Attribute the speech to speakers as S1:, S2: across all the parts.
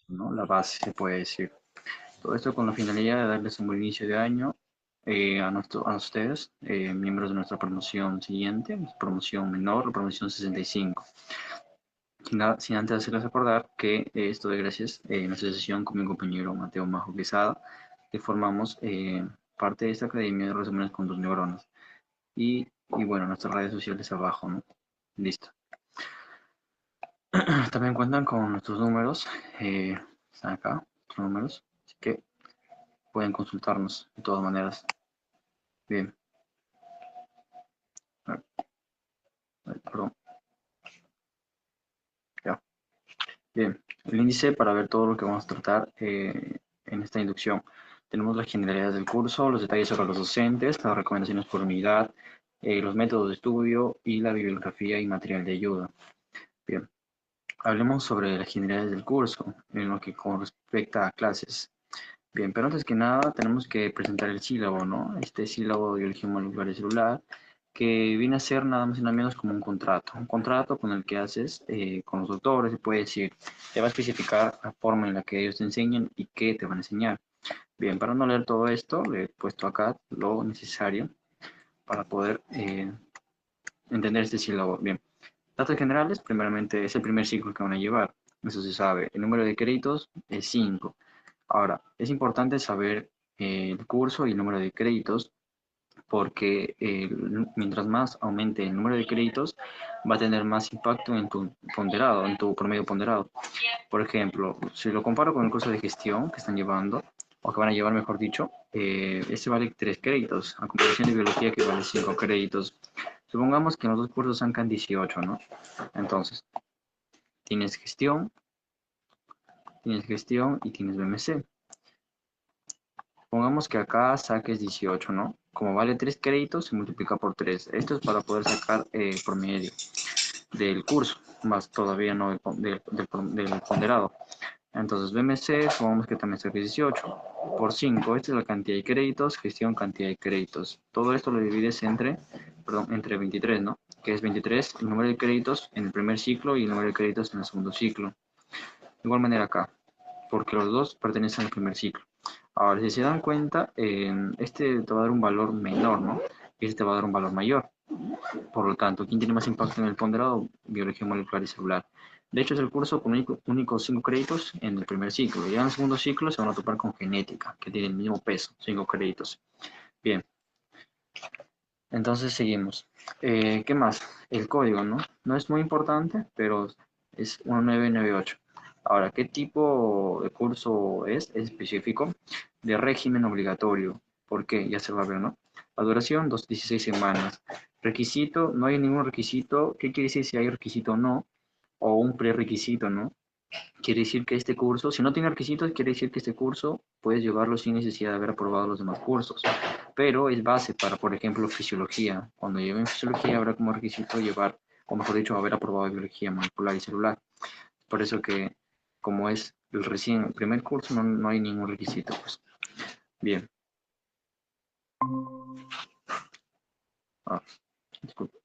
S1: ¿no? La base, se puede decir. Todo esto con la finalidad de darles un buen inicio de año a ustedes, miembros de nuestra promoción siguiente, promoción menor, la promoción 65. Sin antes hacerles recordar que esto de gracias en asociación con mi compañero Mateo Majo Quesada, que formamos parte de esta academia de resúmenes con 2 neuronas. Y bueno, nuestras redes sociales abajo, ¿no? Listo. También cuentan con nuestros números, están acá, nuestros números, así que pueden consultarnos de todas maneras. Bien, perdón, ya. Bien, el índice para ver todo lo que vamos a tratar en esta inducción. Tenemos las generalidades del curso, los detalles sobre los docentes, las recomendaciones por unidad, los métodos de estudio y la bibliografía y material de ayuda. Bien, hablemos sobre las generalidades del curso, en lo que con respecta a clases. Bien, pero antes que nada tenemos que presentar el sílabo, ¿no? Este sílabo de biología molecular y celular, que viene a ser nada más y nada menos como un contrato con el que haces con los doctores, se puede decir, te va a especificar la forma en la que ellos te enseñan y qué te van a enseñar. Bien, para no leer todo esto, le he puesto acá lo necesario para poder entender este sílabo. Bien, datos generales, primeramente es el primer ciclo que van a llevar, eso se sabe. El número de créditos es 5. Ahora, es importante saber el curso y el número de créditos porque mientras más aumente el número de créditos, va a tener más impacto en tu ponderado, en tu promedio ponderado. Por ejemplo, si lo comparo con el curso de gestión que están llevando, o que van a llevar, mejor dicho, este vale 3 créditos, a comparación de biología que vale 5 créditos. Supongamos que en los dos cursos sacan 18, ¿no? Entonces, tienes gestión y tienes BMC. Pongamos que acá saques 18, ¿no? Como vale 3 créditos, se multiplica por 3. Esto es para poder sacar promedio del curso, más todavía no del ponderado. Entonces, BMC, supongamos que también saques 18 por 5. Esta es la cantidad de créditos, gestión, cantidad de créditos. Todo esto lo divides entre 23, ¿no? Que es 23 el número de créditos en el primer ciclo y el número de créditos en el segundo ciclo. De igual manera acá, porque los dos pertenecen al primer ciclo. Ahora, si se dan cuenta, este te va a dar un valor menor, ¿no? Y este te va a dar un valor mayor. Por lo tanto, ¿quién tiene más impacto en el ponderado? Biología molecular y celular. De hecho, es el curso con únicos 5 créditos en el primer ciclo. Y en el segundo ciclo se van a topar con genética, que tiene el mismo peso, 5 créditos. Bien, entonces seguimos. ¿Qué más? El código, ¿no? No es muy importante, pero es 1998. Ahora, ¿qué tipo de curso es? Es específico de régimen obligatorio. ¿Por qué? Ya se va a ver, ¿no? La duración, 16 semanas. Requisito, no hay ningún requisito. ¿Qué quiere decir si hay requisito o no? O un prerequisito, ¿no? Quiere decir que este curso, si no tiene requisitos, quiere decir que este curso puedes llevarlo sin necesidad de haber aprobado los demás cursos. Pero es base para, por ejemplo, fisiología. Cuando lleven fisiología habrá como requisito llevar, o mejor dicho, haber aprobado biología molecular y celular. Por eso que, como es el primer curso, no hay ningún requisito. Pues. Bien. Ah, disculpe.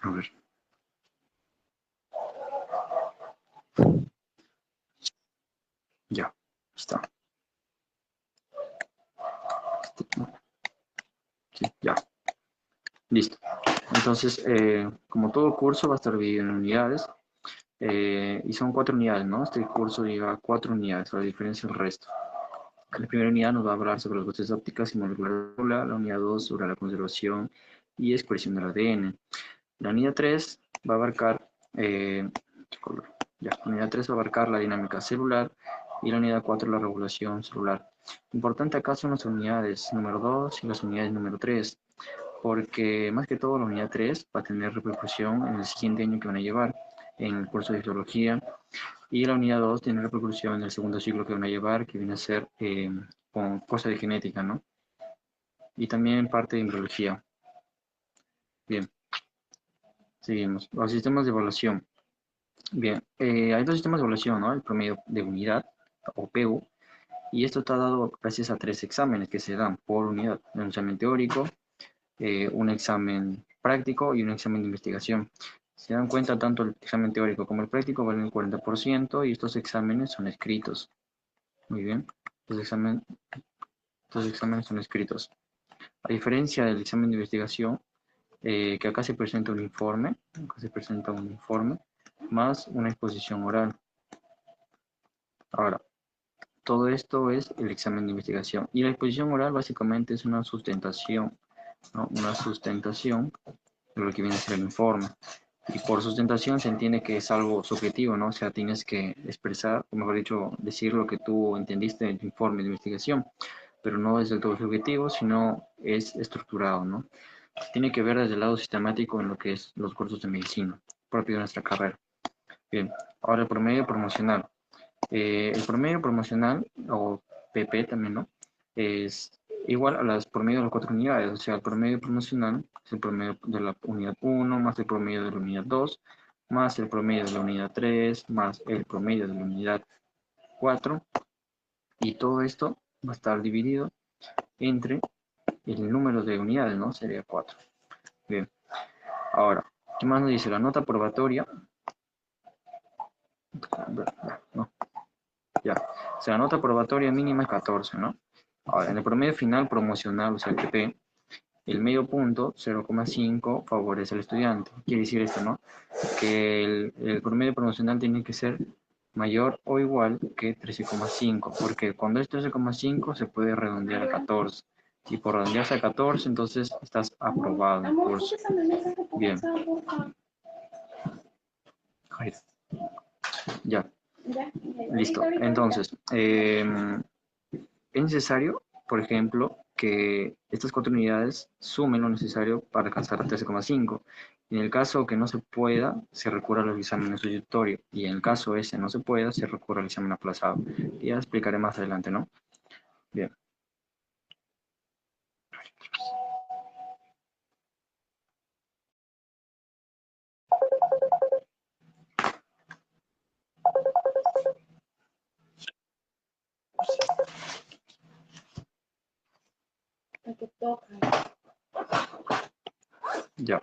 S1: A ver. Ya. Está. Sí, ya. Listo. Entonces, como todo curso va a estar dividido en unidades. Y son 4 unidades, ¿no? Este curso lleva 4 unidades, a la diferencia del resto. La primera unidad nos va a hablar sobre las bases ópticas y molecular, la unidad 2 sobre la conservación y expresión del ADN. La unidad 3 va a abarcar, la unidad 3 va a abarcar la dinámica celular y la unidad 4 la regulación celular. Importante acá son las unidades número 2 y las unidades número 3, porque más que todo la unidad 3 va a tener repercusión en el siguiente año que van a llevar en el curso de histología y la unidad 2 tiene repercusión en el segundo ciclo que van a llevar, que viene a ser con cosas de genética, ¿no? Y también parte de embriología. Bien, seguimos. Los sistemas de evaluación. Bien, hay dos sistemas de evaluación, ¿no? El promedio de unidad o PU, y esto está dado gracias a 3 exámenes que se dan por unidad: un examen teórico, un examen práctico y un examen de investigación. Se dan cuenta, tanto el examen teórico como el práctico valen el 40% y estos exámenes son escritos. Muy bien, estos exámenes son escritos. A diferencia del examen de investigación, que acá se presenta un informe más una exposición oral. Ahora, todo esto es el examen de investigación. Y la exposición oral básicamente es una sustentación, ¿no? Una sustentación de lo que viene a ser el informe. Y por sustentación se entiende que es algo subjetivo, ¿no? O sea, tienes que expresar, o mejor dicho, decir lo que tú entendiste en tu informe de investigación, pero no es del todo subjetivo, sino es estructurado, ¿no? Tiene que ver desde el lado sistemático en lo que es los cursos de medicina, propio de nuestra carrera. Bien, ahora el promedio promocional. El promedio promocional, o PP también, ¿no? Es igual a las promedio de las 4 unidades, o sea, el promedio promocional es el promedio de la unidad 1, más el promedio de la unidad 2, más el promedio de la unidad 3, más el promedio de la unidad 4, y todo esto va a estar dividido entre el número de unidades, ¿no? Sería 4. Bien, ahora, ¿qué más nos dice? La nota probatoria, no, ya, o sea, la nota probatoria mínima es 14, ¿no? Ahora, en el promedio final promocional, o sea, el PP, el medio punto, 0,5, favorece al estudiante. Quiere decir esto, ¿no? Que el promedio promocional tiene que ser mayor o igual que 13,5, porque cuando es 13,5 se puede redondear a 14. Y por redondearse a 14, entonces estás aprobado en el curso. Bien. Ya. Listo. Entonces, es necesario, por ejemplo, que estas 4 unidades sumen lo necesario para alcanzar 13,5. En el caso que no se pueda, se recurre al examen sustitutorio. Y en el caso ese no se pueda, se recurre al examen aplazado. Y ya explicaré más adelante, ¿no? Bien. Ya.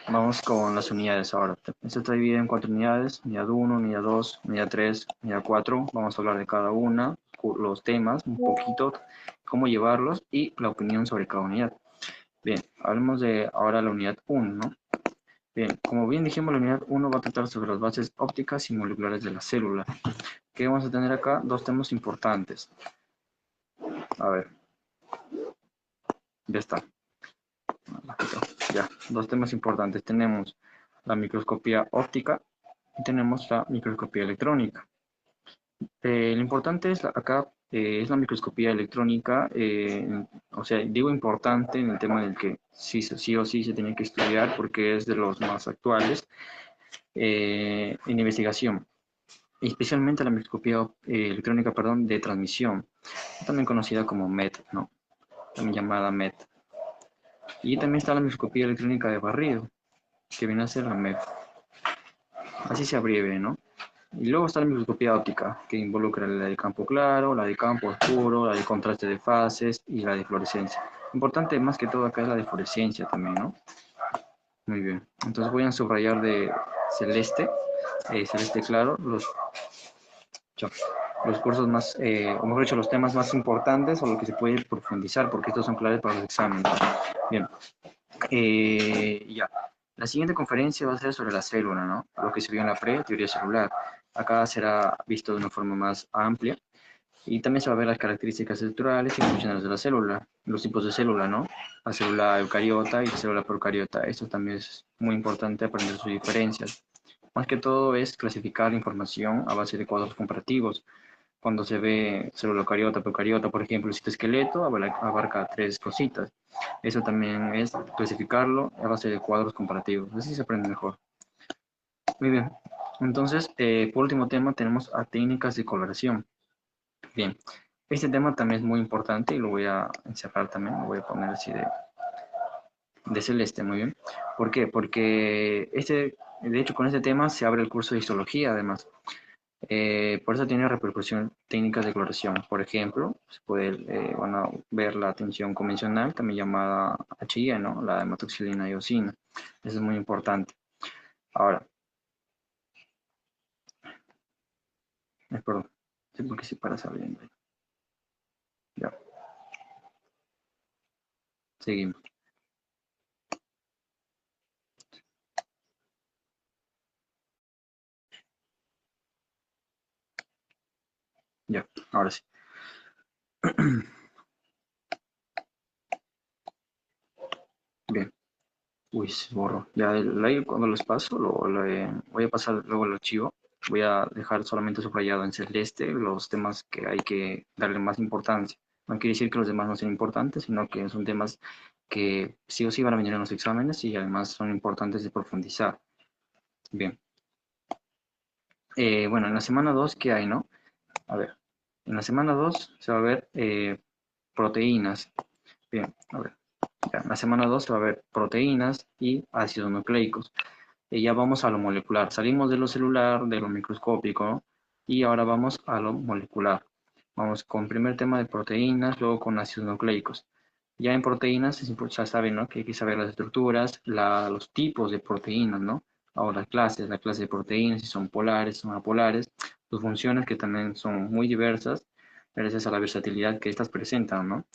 S1: Vamos con las unidades ahora. Esto está dividido en 4 unidades: unidad 1, unidad 2, unidad 3, unidad 4. Vamos a hablar de cada una, los temas, un poquito, cómo llevarlos y la opinión sobre cada unidad. Bien, hablemos de ahora la unidad 1, ¿no? Bien, como bien dijimos, la unidad 1 va a tratar sobre las bases ópticas y moleculares de la célula. ¿Qué vamos a tener acá? Dos temas importantes. A ver, ya está. Ya, dos temas importantes. Tenemos la microscopía óptica y tenemos la microscopía electrónica. Lo importante es acá es la microscopía electrónica, o sea, digo importante en el tema en el que sí o sí se tiene que estudiar porque es de los más actuales en investigación, especialmente la microscopía electrónica, perdón, de transmisión, también conocida como MET, ¿no? También llamada MET. Y también está la microscopía electrónica de barrido, que viene a ser la MEF. Así se abreve, ¿no? Y luego está la microscopía óptica, que involucra la de campo claro, la de campo oscuro, la de contraste de fases y la de fluorescencia. Importante más que todo acá es la de fluorescencia también, ¿no? Muy bien. Entonces voy a subrayar de celeste, celeste claro, los cursos más, o mejor dicho, los temas más importantes o lo que se puede profundizar, porque estos son claves para los exámenes. Bien. Ya. La siguiente conferencia va a ser sobre la célula, ¿no? Lo que se vio en la teoría celular. Acá será visto de una forma más amplia y también se va a ver las características estructurales y funcionales de la célula, los tipos de célula, ¿no? La célula eucariota y la célula procariota. Esto también es muy importante aprender sus diferencias. Más que todo es clasificar la información a base de cuadros comparativos. Cuando se ve célula eucariota, procariota, por ejemplo, el citoesqueleto abarca 3 cositas. Eso también es clasificarlo a base de cuadros comparativos. Así se aprende mejor. Muy bien. Entonces, por último tema, tenemos a técnicas de coloración. Bien. Este tema también es muy importante y lo voy a encerrar también. Lo voy a poner así de celeste, muy bien. ¿Por qué? Porque de hecho, con este tema se abre el curso de histología, además. Por eso tiene repercusión técnicas de cloración. Por ejemplo, se puede van a ver la tensión convencional, también llamada HIE, ¿no? La hematoxilina eosina. Eso es muy importante. Ahora, perdón, sí, porque se para saliendo. Ya, seguimos. Ya, ahora sí. Bien. Uy, se borró. Ya, ahí cuando los paso, voy a pasar luego el archivo. Voy a dejar solamente subrayado en celeste los temas que hay que darle más importancia. No quiere decir que los demás no sean importantes, sino que son temas que sí o sí van a venir en los exámenes y además son importantes de profundizar. Bien. Bueno, en la semana 2 ¿qué hay, no? A ver, en la semana 2 se va a ver proteínas. Bien, a ver. Ya, en la semana 2 se va a ver proteínas y ácidos nucleicos. Y ya vamos a lo molecular. Salimos de lo celular, de lo microscópico, ¿no? Y ahora vamos a lo molecular. Vamos con primer tema de proteínas, luego con ácidos nucleicos. Ya en proteínas, ya saben, ¿no? Que hay que saber las estructuras, los tipos de proteínas, ¿no? Ahora la clase de proteínas, si son polares, son apolares, sus funciones que también son muy diversas, gracias a la versatilidad que estas presentan, ¿no?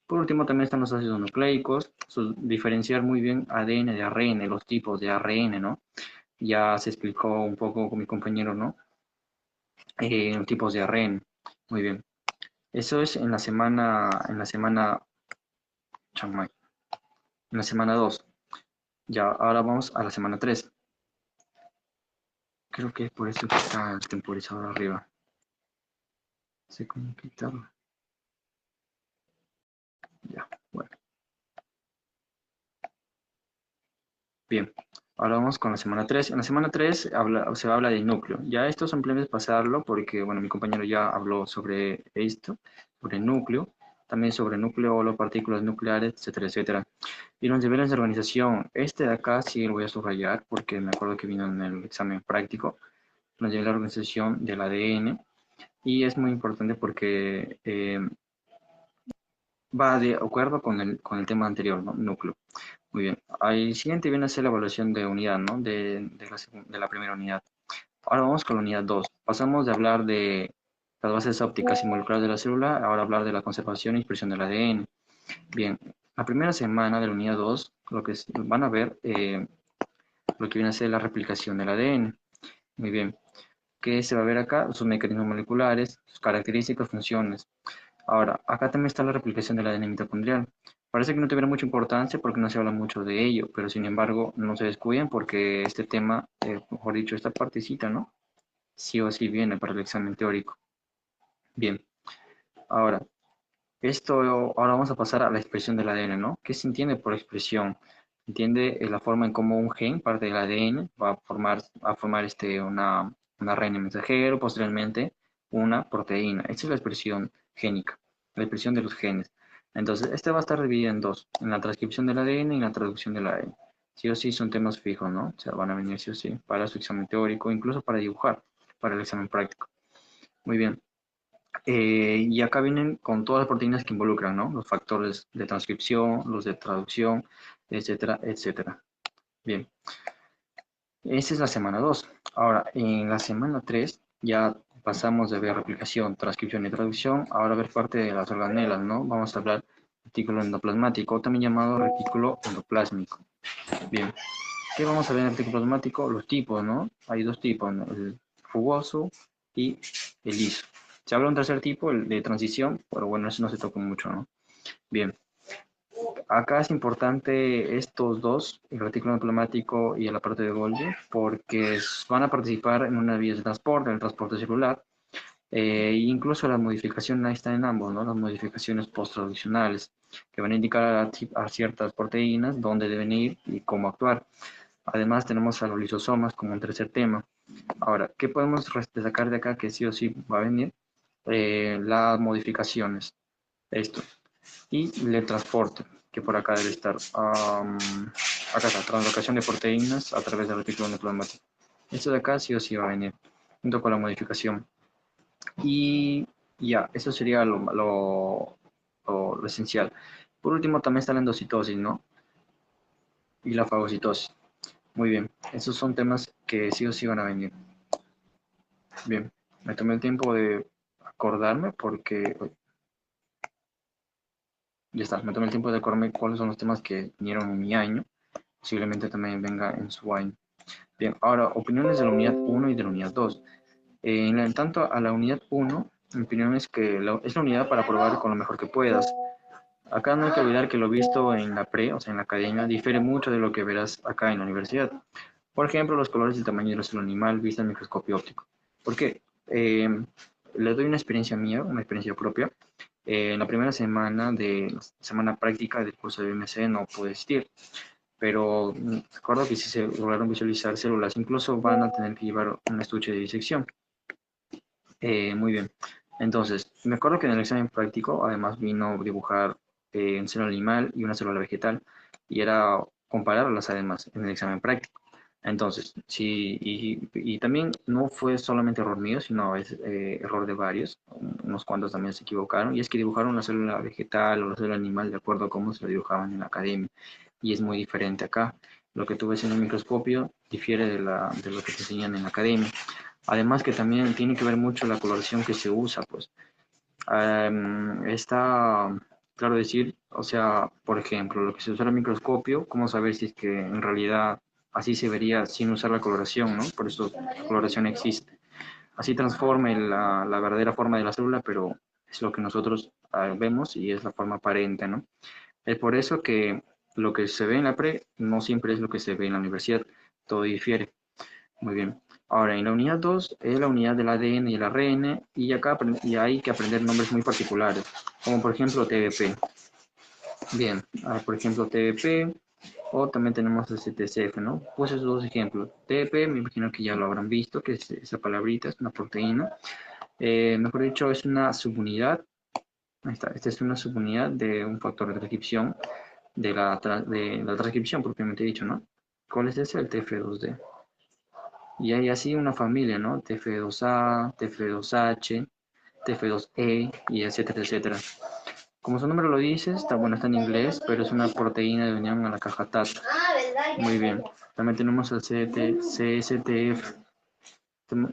S1: Por último, también están los ácidos nucleicos, diferenciar muy bien ADN de ARN, los tipos de ARN, ¿no? Ya se explicó un poco con mi compañero, ¿no? Tipos de ARN. Muy bien. Eso es chamay, en la semana 2. Ya, ahora vamos a la semana 3. Creo que es por eso que está el temporizador arriba. No sé cómo quitarlo. Ya, bueno. Bien, ahora vamos con la semana 3. En la semana 3 se habla de núcleo. Ya esto simplemente es pasarlo porque, bueno, mi compañero ya habló sobre esto, sobre el núcleo, también sobre el núcleo, partículas nucleares, etcétera, etcétera. Y los niveles de organización. Este de acá sí lo voy a subrayar porque me acuerdo que vino en el examen práctico. Los niveles de organización del ADN. Y es muy importante porque va de acuerdo con el tema anterior, ¿no? Núcleo. Muy bien. Al siguiente viene a ser la evaluación de unidad, ¿no? De la primera unidad. Ahora vamos con la unidad 2. Pasamos de hablar de las bases ópticas y moleculares de la célula, ahora hablar de la conservación e expresión del ADN. Bien, la primera semana de la unidad 2, van a ver lo que viene a ser la replicación del ADN. Muy bien. ¿Qué se va a ver acá? Sus mecanismos moleculares, sus características, funciones. Ahora, acá también está la replicación del ADN mitocondrial. Parece que no tuviera mucha importancia porque no se habla mucho de ello, pero sin embargo no se descuiden porque este tema, mejor dicho, esta partecita, ¿no? Sí o sí viene para el examen teórico. Bien, ahora, ahora vamos a pasar a la expresión del ADN, ¿no? ¿Qué se entiende por expresión? Se entiende la forma en cómo un gen, parte del ADN, va a formar un ARN mensajero, posteriormente una proteína. Esta es la expresión génica, la expresión de los genes. Entonces, este va a estar dividido en dos, en la transcripción del ADN y en la traducción del ADN. Sí o sí son temas fijos, ¿no? O sea, van a venir sí o sí para su examen teórico, incluso para dibujar, para el examen práctico. Muy bien. Y acá vienen con todas las proteínas que involucran, ¿no? Los factores de transcripción, los de traducción, etcétera, etcétera. Bien, esa es la semana 2. Ahora, en la semana 3 ya pasamos de ver replicación, transcripción y traducción, ahora a ver parte de las organelas, ¿no? Vamos a hablar retículo endoplasmático, también llamado retículo endoplásmico. Bien, ¿qué vamos a ver en el retículo endoplasmático? Los tipos, ¿no? Hay dos tipos, ¿no? El fugoso y el liso. Se habla de un tercer tipo, el de transición, pero bueno, eso no se toca mucho, ¿no? Bien, acá es importante estos dos, el retículo endoplasmático y el aparato de Golgi, porque van a participar en una vía de transporte, en el transporte celular, incluso la modificación ahí está en ambos, ¿no? Las modificaciones post-traduccionales, que van a indicar a ciertas proteínas dónde deben ir y cómo actuar. Además tenemos a los lisosomas como un tercer tema. Ahora, ¿qué podemos destacar de acá que sí o sí va a venir? Las modificaciones, esto, y el transporte, que por acá debe estar. Acá está, translocación de proteínas a través del retículo endoplasmático. Esto de acá sí o sí va a venir. junto con la modificación. Y ya, eso sería lo esencial. Por último, también está la endocitosis, ¿no? Y la fagocitosis. Muy bien, esos son temas que sí o sí van a venir. Bien, me tomé el tiempo de acordarme porque, ya está, me tomé el tiempo de acordarme cuáles son los temas que vinieron en mi año. Posiblemente también venga en su año. Bien, ahora, opiniones de la unidad 1 y de la unidad 2. En tanto a la unidad 1, mi opinión es que es la unidad para probar con lo mejor que puedas. Acá no hay que olvidar que lo visto en la pre, o sea, en la academia, difiere mucho de lo que verás acá en la universidad. Por ejemplo, los colores y el tamaño del animal visto en microscopio óptico. ¿Por qué? Les doy una experiencia mía, una experiencia propia. En la primera semana de semana práctica del curso de BMC no pude asistir, pero recuerdo que si se lograron visualizar células, incluso van a tener que llevar un estuche de disección. Muy bien. Entonces, me acuerdo que en el examen práctico además vino dibujar un célula animal y una célula vegetal y era compararlas además en el examen práctico. Entonces, sí, y también no fue solamente error mío, sino es error de varios, unos cuantos también se equivocaron, y es que dibujaron la célula vegetal o la célula animal de acuerdo a cómo se lo dibujaban en la academia, y es muy diferente acá. Lo que tú ves en el microscopio difiere de lo que te enseñan en la academia. Además que también tiene que ver mucho la coloración que se usa, pues. Está claro decir, o sea, por ejemplo, lo que se usa en el microscopio, ¿cómo saber si es que en realidad así se vería sin usar la coloración, ¿no? Por eso la coloración existe. Así transforma la verdadera forma de la célula, pero es lo que nosotros vemos y es la forma aparente, ¿no? Es por eso que lo que se ve en la pre no siempre es lo que se ve en la universidad, todo difiere. Muy bien. Ahora, en la unidad 2 es la unidad del ADN y el ARN, y acá y hay que aprender nombres muy particulares, como por ejemplo TBP. Bien, por ejemplo TBP, o también tenemos el CTCF, ¿no? Puse esos dos ejemplos. TBP, me imagino que ya lo habrán visto, que es esa palabrita, es una proteína. Mejor dicho, es una subunidad. Ahí está, esta es una subunidad de un factor de transcripción, de la transcripción propiamente dicho, ¿no? ¿Cuál es ese? El TF2D. Y hay así una familia, ¿no? TF2A, TF2H, TF2E y etcétera, etcétera. Como su nombre lo dice, está bueno, está en inglés, pero es una proteína de unión a la caja TAT. Muy bien. También tenemos el CSTF.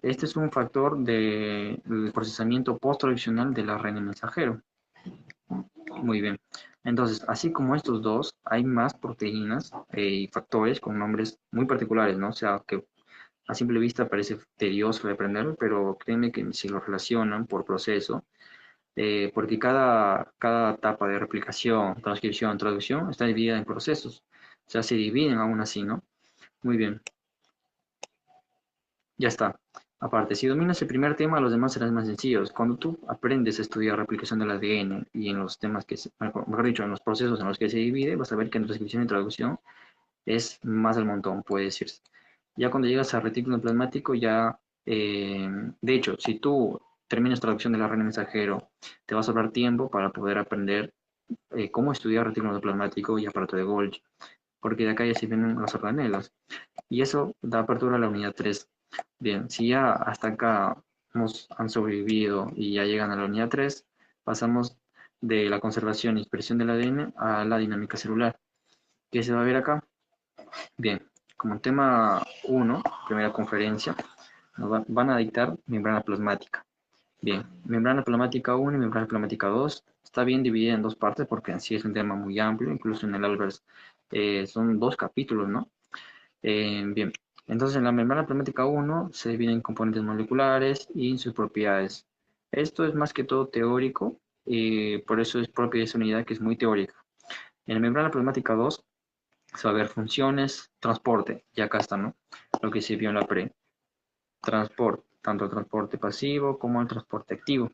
S1: Este es un factor del procesamiento post-traduccional del ARN mensajero. Muy bien. Entonces, así como estos dos, hay más proteínas y factores con nombres muy particulares, ¿no? O sea, que a simple vista parece tedioso de aprenderlo, pero créeme que si lo relacionan por proceso, porque cada etapa de replicación, transcripción, traducción está dividida en procesos. O sea, se dividen aún así, ¿no? Muy bien, ya está. Aparte, si dominas el primer tema, los demás serán más sencillos. Cuando tú aprendes a estudiar replicación del ADN y en los temas que, mejor dicho, en los procesos en los que se divide, vas a ver que en transcripción y traducción es más del montón, puede decirse. Ya cuando llegas a retículo plasmático, ya, de hecho, si tú terminas traducción del ARN mensajero, te va a sobrar tiempo para poder aprender cómo estudiar retículo plasmático y aparato de Golgi, porque de acá ya se vienen las organelas. Y eso da apertura a la unidad 3. Bien, si ya hasta acá han sobrevivido y ya llegan a la unidad 3, pasamos de la conservación y expresión del ADN a la dinámica celular. ¿Qué se va a ver acá? Bien, como tema 1, primera conferencia, van a dictar membrana plasmática. Bien, membrana plasmática 1 y membrana plasmática 2 está bien dividida en dos partes porque en sí es un tema muy amplio, incluso en el Albers son dos capítulos, ¿no? Bien, entonces en la membrana plasmática 1 se dividen en componentes moleculares y sus propiedades. Esto es más que todo teórico y por eso es propia de esa unidad que es muy teórica. En la membrana plasmática 2 saber funciones, transporte, y acá está, ¿no? Lo que se vio en la pre. Transporte, tanto el transporte pasivo como el transporte activo.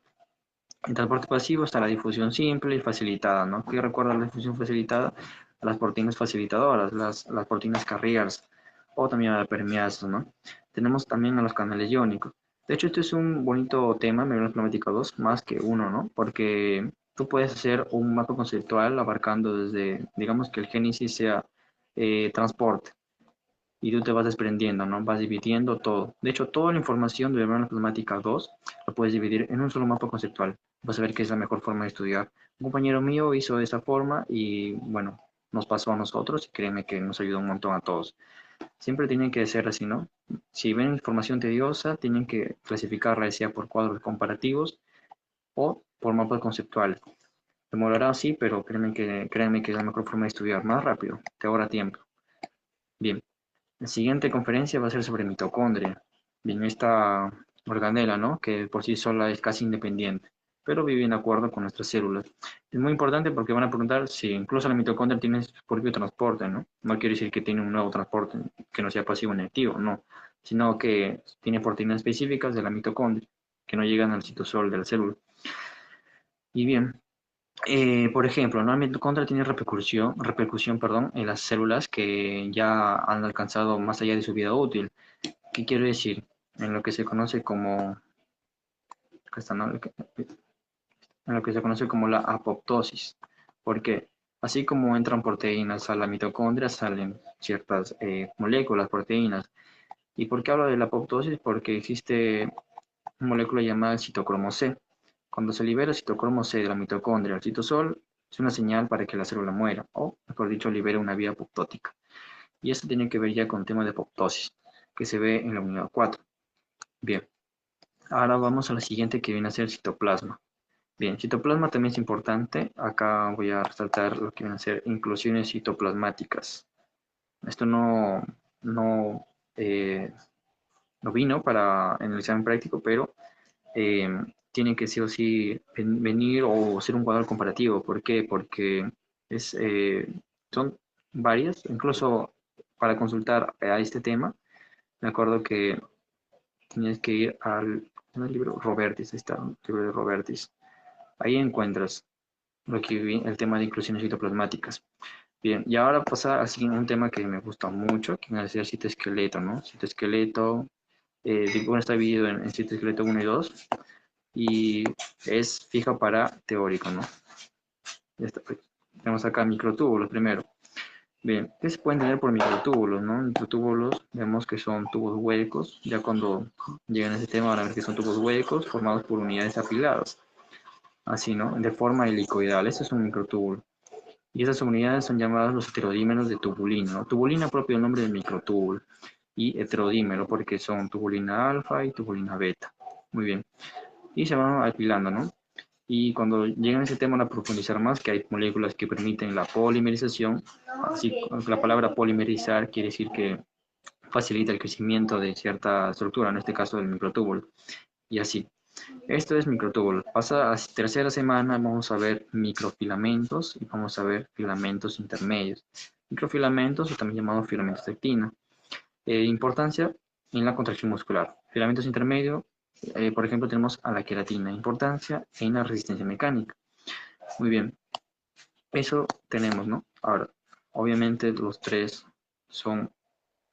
S1: En transporte pasivo está la difusión simple y facilitada, ¿no? ¿Qué recuerda la difusión facilitada? A las proteínas facilitadoras, las proteínas carriers, o también a la permeasa, ¿no? Tenemos también a los canales iónicos. De hecho, este es un bonito tema, membrana plasmática 2, más que uno, ¿no? Porque tú puedes hacer un mapa conceptual abarcando desde, digamos que el génesis sea transporte. y tú te vas desprendiendo, ¿no? Vas dividiendo todo. De hecho, toda la información de membrana plasmática 2 la puedes dividir en un solo mapa conceptual. Vas a ver que es la mejor forma de estudiar. Un compañero mío hizo de esa forma y, bueno, nos pasó a nosotros y créeme que nos ayudó un montón a todos. Siempre tienen que ser así, ¿no? Si ven información tediosa, tienen que clasificarla, ya sea por cuadros comparativos o por mapas conceptuales. Demorará así, pero créanme que es la mejor forma de estudiar más rápido, te ahorra tiempo. Bien, la siguiente conferencia va a ser sobre mitocondria. Bien, esta organela, ¿no? Que por sí sola es casi independiente, pero vive en acuerdo con nuestras células. Es muy importante porque van a preguntar si incluso la mitocondria tiene su propio transporte, ¿no? No quiere decir que tiene un nuevo transporte que no sea pasivo o inactivo, no, sino que tiene proteínas específicas de la mitocondria que no llegan al citosol de la célula. Y bien, por ejemplo, ¿no? La mitocondria tiene repercusión, perdón, en las células que ya han alcanzado más allá de su vida útil. ¿Qué quiero decir? En lo que se conoce como, acá está, ¿no? En lo que se conoce como la apoptosis. Porque así como entran proteínas a la mitocondria, salen ciertas moléculas, proteínas. ¿Y por qué hablo de la apoptosis? Porque existe una molécula llamada citocromo C. Cuando se libera el citocromo C de la mitocondria al citosol, es una señal para que la célula muera, o mejor dicho, libere una vía apoptótica. Y esto tiene que ver ya con el tema de apoptosis, que se ve en la unidad 4. Bien, ahora vamos a la siguiente que viene a ser citoplasma. Bien, citoplasma también es importante. Acá voy a resaltar lo que vienen a ser inclusiones citoplasmáticas. Esto no, eh, no vino en el examen práctico, pero eh, tienen que sí o sí venir o ser un cuadro comparativo. ¿Por qué? Porque es, son varias, incluso para consultar a este tema, me acuerdo que tienes que ir al libro Robertis, ahí está, el libro de Robertis. Ahí encuentras el tema de inclusiones citoplasmáticas. Bien, y ahora pasa así un tema que me gusta mucho, que es el citoesqueleto, ¿no? Citoesqueleto, bueno, está dividido en citoesqueleto 1 y 2, y es fija para teórico, ¿no? Ya está, pues. Tenemos acá microtúbulos primero. Bien, ¿qué se pueden tener por microtúbulos, no? Microtúbulos, vemos que son tubos huecos, ya cuando llegan a ese tema van a ver que son tubos huecos formados por unidades apiladas, así, ¿no? De forma helicoidal, eso es un microtúbulo. Y esas unidades son llamadas los heterodímeros de tubulina, ¿no? Tubulina propio del nombre del microtúbulo, y heterodímero porque son tubulina alfa y tubulina beta. Muy bien. Y se van apilando, ¿no? Y cuando llegan a ese tema van a profundizar más, que hay moléculas que permiten la polimerización. Así, la palabra polimerizar quiere decir que facilita el crecimiento de cierta estructura, en este caso del microtúbulo. Y así. Esto es microtúbulo. Pasa a tercera semana, vamos a ver microfilamentos y vamos a ver filamentos intermedios. Microfilamentos, o también llamados filamentos de actina. Importancia en la contracción muscular. Filamentos intermedios, por ejemplo, tenemos a la queratina. Importancia en la resistencia mecánica. Muy bien, eso tenemos, ¿no? Ahora, obviamente los tres son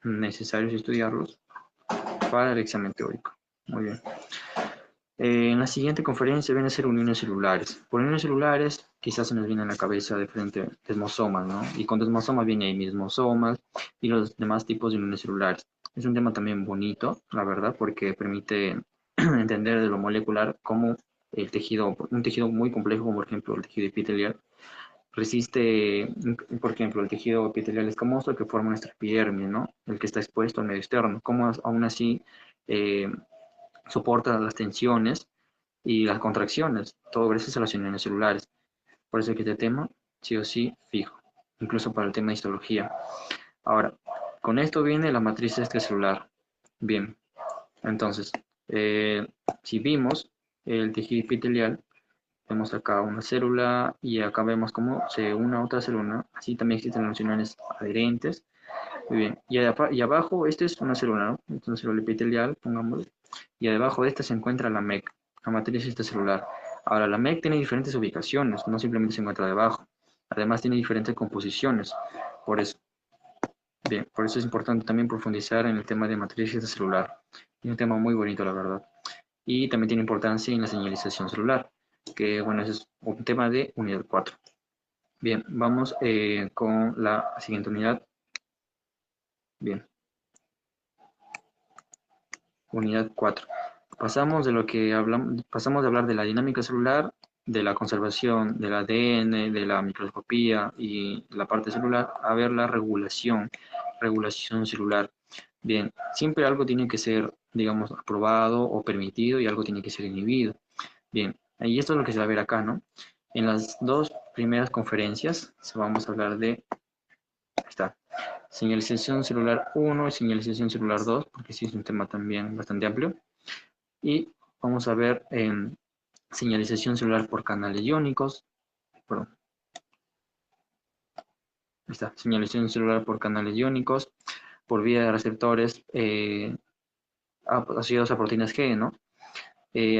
S1: necesarios estudiarlos para el examen teórico. Muy bien. En la siguiente conferencia vienen a ser uniones celulares. Por uniones celulares, quizás se nos viene a la cabeza de frente desmosomas, ¿no? Y con desmosomas viene ahí mismosomas y los demás tipos de uniones celulares. Es un tema también bonito, la verdad, porque permite entender de lo molecular cómo el tejido, un tejido muy complejo, como por ejemplo el tejido epitelial, resiste, por ejemplo, el tejido epitelial escamoso que forma nuestra epidermis, ¿no? El que está expuesto al medio externo. Cómo aún así eh, soporta las tensiones y las contracciones, todo gracias a las uniones celulares. Por eso que este tema, sí o sí, fijo, incluso para el tema de histología. Ahora, con esto viene la matriz extracelular. Bien, entonces, eh, si vimos el tejido epitelial, vemos acá una célula y acá vemos cómo se une a otra célula. Así también existen las uniones adherentes. Muy bien, y abajo, esta es una célula, ¿no? Es una célula epitelial, pongamos, y debajo de esta se encuentra la MEC, la matriz extracelular. Ahora, la MEC tiene diferentes ubicaciones, no simplemente se encuentra debajo. Además, tiene diferentes composiciones. Por eso, bien, por eso es importante también profundizar en el tema de matriz extracelular. Es un tema muy bonito, la verdad. Y también tiene importancia en la señalización celular, que bueno, ese es un tema de unidad 4. Bien, vamos con la siguiente unidad. Bien. Unidad 4. Pasamos de hablar de la dinámica celular, de la conservación del ADN, de la microscopía y la parte celular, a ver la regulación celular. Bien, siempre algo tiene que ser, digamos, aprobado o permitido y algo tiene que ser inhibido. Bien, y esto es lo que se va a ver acá, ¿no? En las dos primeras conferencias vamos a hablar de, ahí está, señalización celular 1 y señalización celular 2, porque sí es un tema también bastante amplio. Y vamos a ver señalización celular por canales iónicos, perdón, ahí está, señalización celular por canales iónicos, por vía de receptores asociados a proteínas G, ¿no?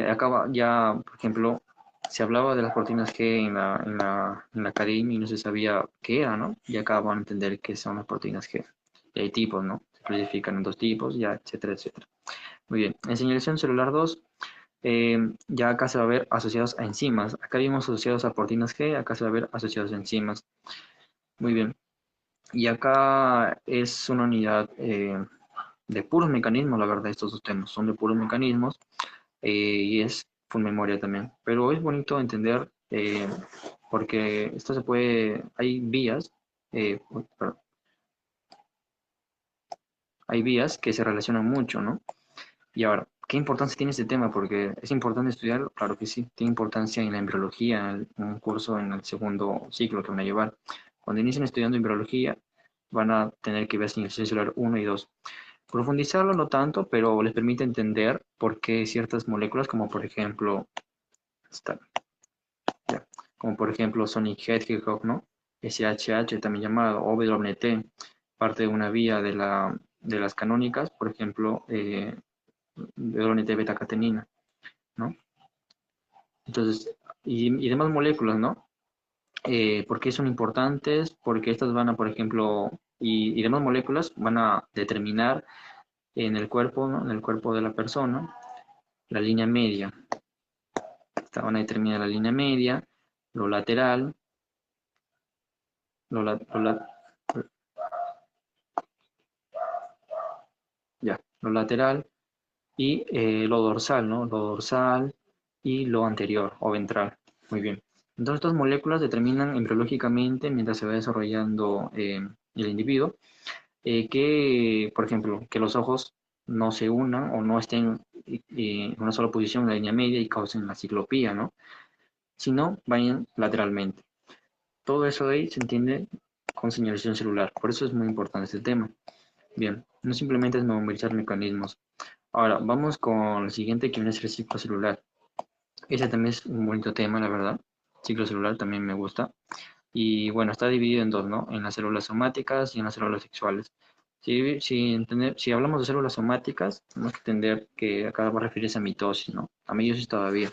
S1: Acá ya, por ejemplo, se hablaba de las proteínas G en la academia y no se sabía qué era, ¿no? Y acá van a entender qué son las proteínas G. Y hay tipos, ¿no? Se clasifican en dos tipos, ya, etcétera, etcétera. Muy bien. En señalización celular 2, ya acá se va a ver asociados a enzimas. Acá vimos asociados a proteínas G, acá se va a ver asociados a enzimas. Muy bien. Y acá es una unidad de puros mecanismos, la verdad, estos dos temas son de puros mecanismos. Y es full memoria también. Pero es bonito entender porque esto se puede, perdón, hay vías que se relacionan mucho, ¿no? Y ahora, ¿qué importancia tiene este tema? Porque es importante estudiarlo, claro que sí, tiene importancia en la embriología, un curso en el segundo ciclo que van a llevar. Cuando inician estudiando embriología, van a tener que ver señalización celular 1 y 2. Profundizarlo no tanto, pero les permite entender por qué ciertas moléculas, como por ejemplo, esta, ya, como por ejemplo Sonic Hedgehog, ¿no? SHH también llamado, o WNT, parte de una vía de las canónicas, por ejemplo, WNT beta-catenina, ¿no? Entonces, y demás moléculas, ¿no? ¿Por qué son importantes? Porque estas van a, por ejemplo, y demás moléculas van a determinar en el cuerpo, ¿no? En el cuerpo de la persona, la línea media. Esta van a determinar la línea media, lo lateral, lo, la- lo la- ya, lo lateral y lo dorsal, ¿no? Lo dorsal y lo anterior o ventral. Muy bien. Entonces, estas moléculas determinan embriológicamente, mientras se va desarrollando el individuo, que, por ejemplo, que los ojos no se unan o no estén en una sola posición en la línea media y causen la ciclopía, ¿no? Sino vayan lateralmente. Todo eso de ahí se entiende con señalización celular. Por eso es muy importante este tema. Bien, no simplemente es memorizar mecanismos. Ahora, vamos con el siguiente, que viene a ser el ciclo celular. Ese también es un bonito tema, la verdad. Ciclo celular también me gusta. Y bueno, está dividido en dos, ¿no? En las células somáticas y en las células sexuales. Si hablamos de células somáticas, tenemos que entender que acá va a referirse a mitosis, ¿no? A meiosis todavía.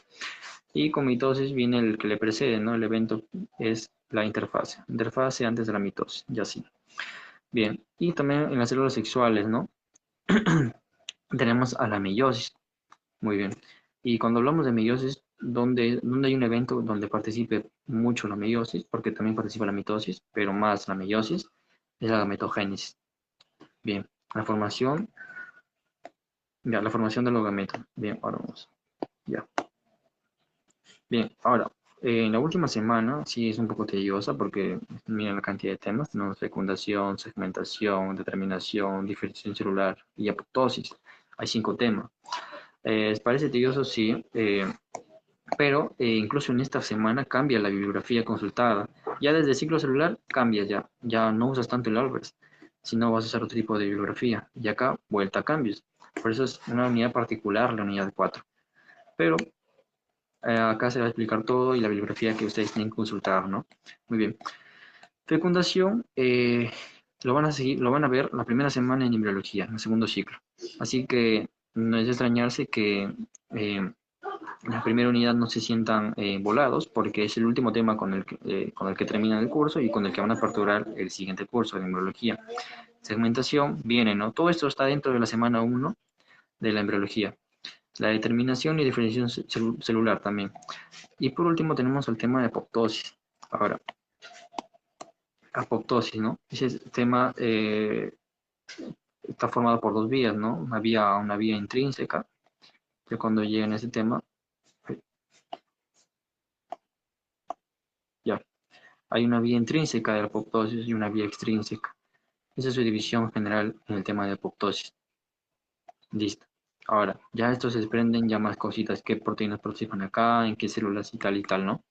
S1: Y con mitosis viene el que le precede, ¿no? El evento es la interfase. Interfase antes de la mitosis, ya sí. Bien, y también en las células sexuales, ¿no? Tenemos a la meiosis. Muy bien. Y cuando hablamos de meiosis, ¿dónde hay un evento donde participe mucho la meiosis? Porque también participa la mitosis, pero más la meiosis, es la gametogénesis. Bien, la formación de los gametos. Bien, ahora vamos. Ya. Bien, ahora, en la última semana sí es un poco tediosa porque miren la cantidad de temas. Tenemos fecundación, segmentación, determinación, diferenciación celular y apoptosis. Hay 5 temas. Parece tedioso, sí, pero incluso en esta semana cambia la bibliografía consultada. Ya desde el ciclo celular cambia ya. Ya no usas tanto el Albers, sino vas a usar otro tipo de bibliografía. Y acá, vuelta a cambios. Por eso es una unidad particular, la unidad 4. Pero acá se va a explicar todo y la bibliografía que ustedes tienen que consultar, ¿no? Muy bien. Fecundación, lo van a seguir, lo van a ver la primera semana en embriología, en el segundo ciclo. Así que no es de extrañarse que en la primera unidad no se sientan volados, porque es el último tema con el que terminan el curso y con el que van a aperturar el siguiente curso de embriología. Segmentación, viene, ¿no? Todo esto está dentro de la semana 1 de la embriología. La determinación y diferenciación celular también. Y por último tenemos el tema de apoptosis. Ahora, apoptosis, ¿no? Ese tema está formado por dos vías, ¿no? Una vía intrínseca, que cuando lleguen a ese tema, ya, hay una vía intrínseca de la apoptosis y una vía extrínseca. Esa es su división general en el tema de apoptosis. Listo. Ahora, ya estos se desprenden ya más cositas, qué proteínas participan acá, en qué células y tal, ¿no?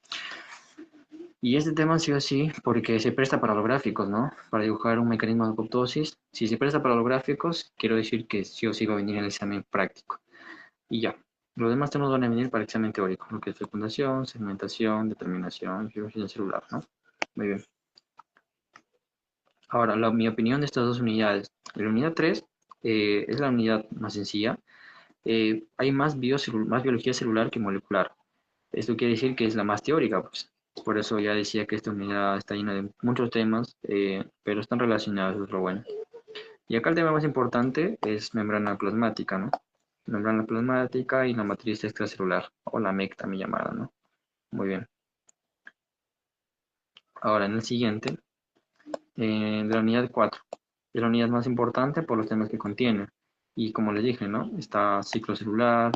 S1: Y este tema sí o sí, porque se presta para los gráficos, ¿no? Para dibujar un mecanismo de apoptosis. Si se presta para los gráficos, quiero decir que sí o sí va a venir en el examen práctico. Y ya. Los demás temas van a venir para el examen teórico, lo que es fecundación, segmentación, determinación, biología celular, ¿no? Muy bien. Ahora, mi opinión de estas dos unidades. La unidad 3 es la unidad más sencilla. Hay más biología celular que molecular. Esto quiere decir que es la más teórica, pues. Por eso ya decía que esta unidad está llena de muchos temas, pero están relacionados, es lo bueno. Y acá el tema más importante es membrana plasmática, ¿no? Membrana plasmática y la matriz extracelular, o la MEC también llamada, ¿no? Muy bien. Ahora, en el siguiente, de la unidad 4. Es la unidad más importante por los temas que contiene. Y como les dije, ¿no? Está ciclo celular,